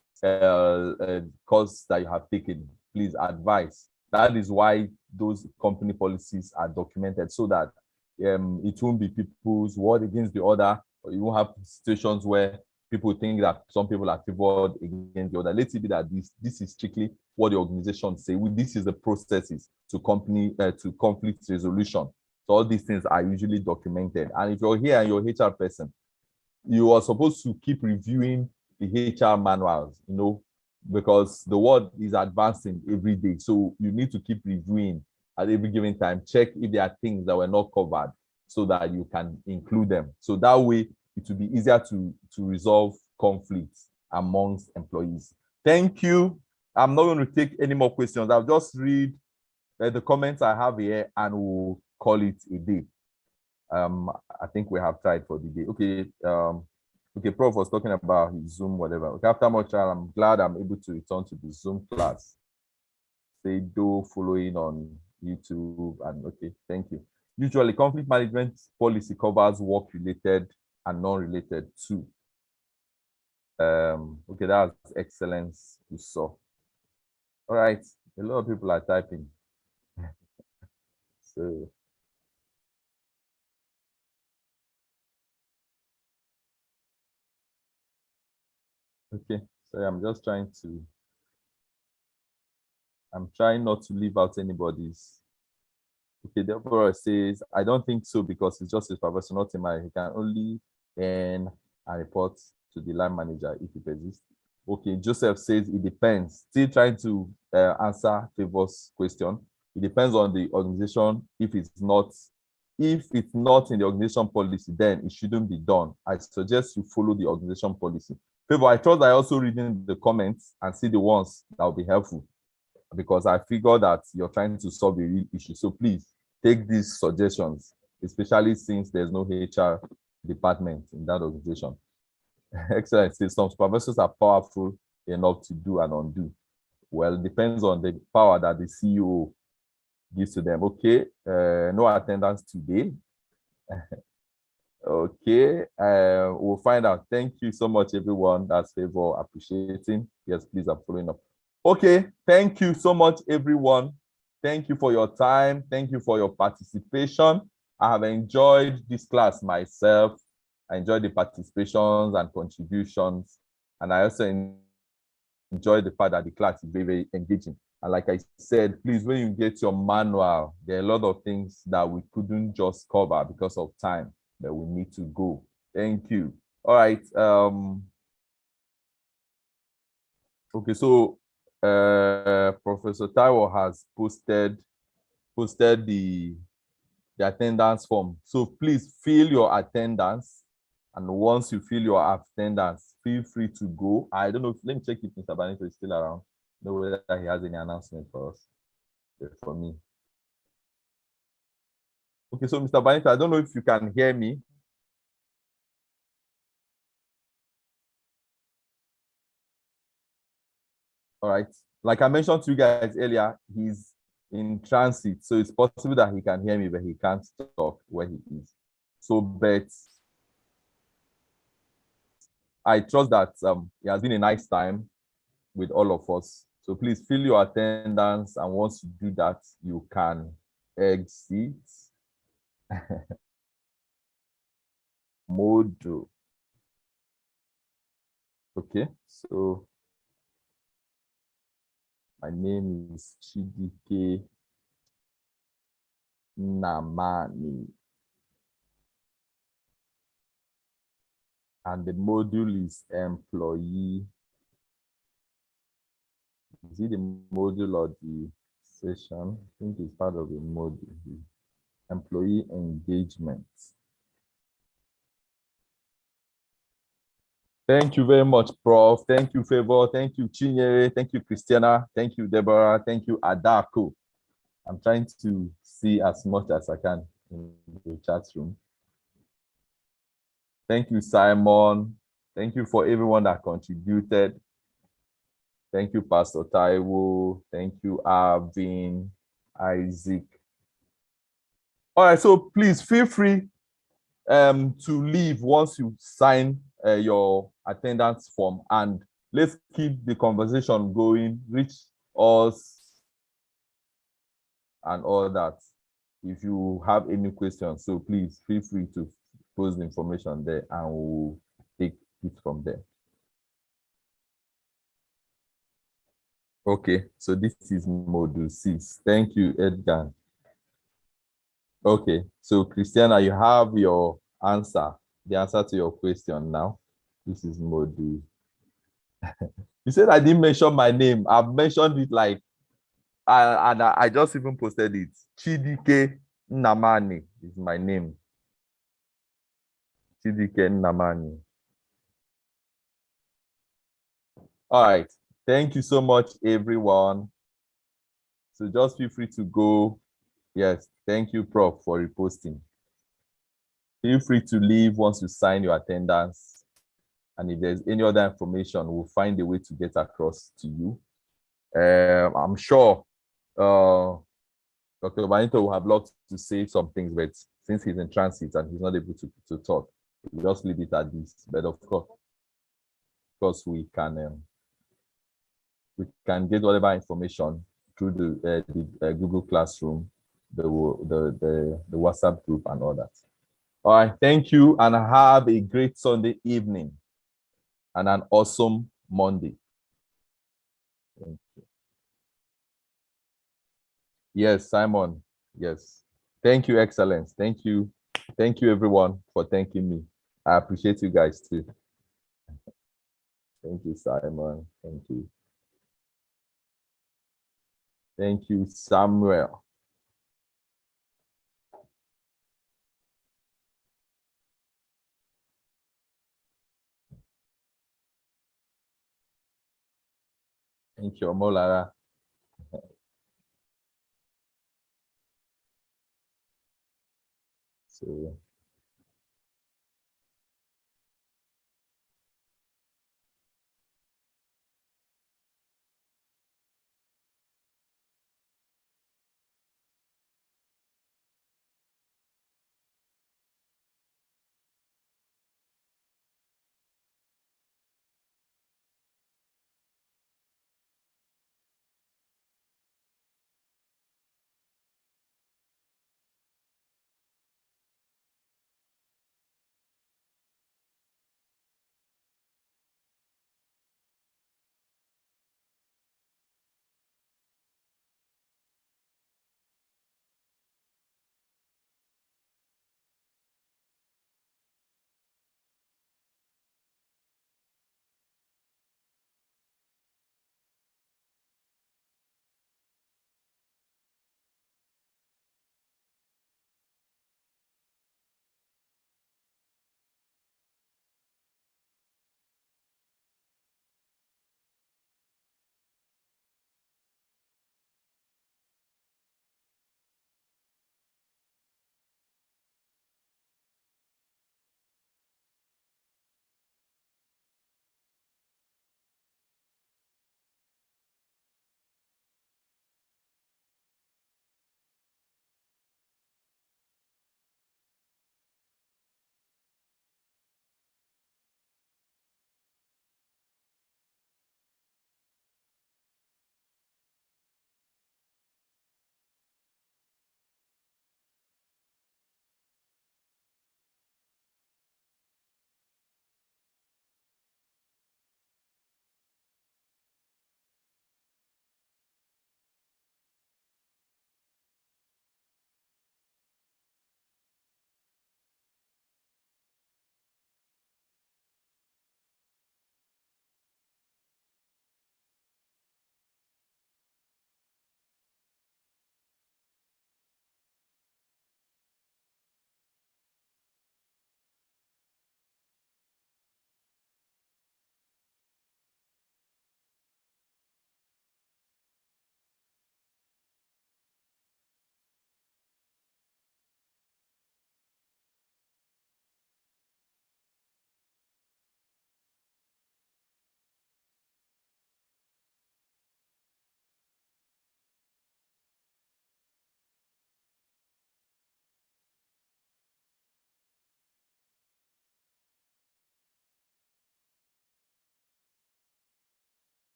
course that you have taken, please advise. That is why those company policies are documented, so that it won't be people's word against the other, or you won't have situations where people think that some people are favored against the other. Let's see that this is strictly what the organization say. This is the processes to conflict resolution. So all these things are usually documented. And if you're here and you're a HR person, you are supposed to keep reviewing the HR manuals, because the world is advancing every day. So you need to keep reviewing at every given time, check if there are things that were not covered so that you can include them. So that way it will be easier to resolve conflicts amongst employees. Thank you. I'm not going to take any more questions. I'll just read the comments I have here and we'll call it a day. I think we have tried for the day. Okay, Prof was talking about his Zoom, whatever. Okay, after much time, I'm glad I'm able to return to the Zoom class. Say do following on YouTube, and okay, thank you. Usually, conflict management policy covers work-related and non-related too. Okay, that's excellence you saw. All right, a lot of people are typing. So. Okay, sorry, I'm trying not to leave out anybody's. Okay, the overall says, I don't think so, because it's just his professor, not him. He can only earn and report to the line manager if it exists. Okay, Joseph says it depends. Still trying to answer Favor's question. It depends on the organization. If it's not in the organization policy, then it shouldn't be done. I suggest you follow the organization policy. Favor, I trust I also reading the comments and see the ones that will be helpful, because I figure that you're trying to solve a real issue. So please take these suggestions especially since there's no HR department in that organization. Excellent. Some supervisors are powerful enough to do and undo. Well, it depends on the power that the CEO gives to them. Okay, no attendance today. Okay, we'll find out. Thank you so much, everyone. That's favor appreciating. Yes, please, I'm following up. Okay, thank you so much, everyone. Thank you for your time. Thank you for your participation. I have enjoyed this class myself. I enjoyed the participations and contributions. And I also enjoyed the fact that the class is very, very engaging. And like I said, please, when you get your manual, there are a lot of things that we couldn't just cover because of time that we need to go. Thank you. All right. Okay, so Professor Taiwo has posted the attendance form. So please fill your attendance. And once you fill your attendance, feel free to go. I don't know if, let me check if Mr. Banito is still around. Know whether he has any announcement for us, for me. Okay, so Mr. Banito, I don't know if you can hear me. All right. Like I mentioned to you guys earlier, he's in transit, so it's possible that he can hear me, but he can't talk where he is. So, but I trust that it has been a nice time with all of us. So please fill your attendance, and once you do that, you can exit Moodle. Okay, so my name is Chidike Namani, and the module is employee. Is it the module or the session? I think it's part of the module. Employee engagement. Thank you very much, Prof. Thank you, Favor. Thank you, Chinyere. Thank you, Christiana. Thank you, Deborah. Thank you, Adako. I'm trying to see as much as I can in the chat room. Thank you, Simon. Thank you for everyone that contributed. Thank you, Pastor Taiwo. Thank you, Arvin, Isaac. All right, so please feel free to leave once you sign your attendance form, and let's keep the conversation going. Reach us and all that if you have any questions. So please feel free to post the information there, and we'll take it from there. Okay, so this is module 6. Thank you, Edgar. Okay, so Christiana, you have your answer, the answer to your question now. This is module. You said I didn't mention my name. I've mentioned it like, and I just even posted it. Chidike Namani is my name. Chidike Namani. All right. Thank you so much, everyone. So just feel free to go. Yes, thank you, Prof, for reposting. Feel free to leave once you sign your attendance. And if there's any other information, we'll find a way to get across to you. I'm sure Dr. Banito will have loved to say some things, but since he's in transit and he's not able to talk, we'll just leave it at this. But of course, we can get whatever information through the Google Classroom, the WhatsApp group, and all that. All right, thank you, and have a great Sunday evening and an awesome Monday. Thank you. Yes, Simon. Yes. Thank you, Excellence. Thank you. Thank you, everyone, for thanking me. I appreciate you guys too. Thank you, Simon. Thank you. Thank you, Samuel. Thank you, Molara. So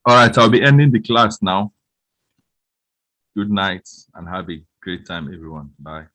all right, I'll be ending the class now. Good night and have a great time, everyone. Bye.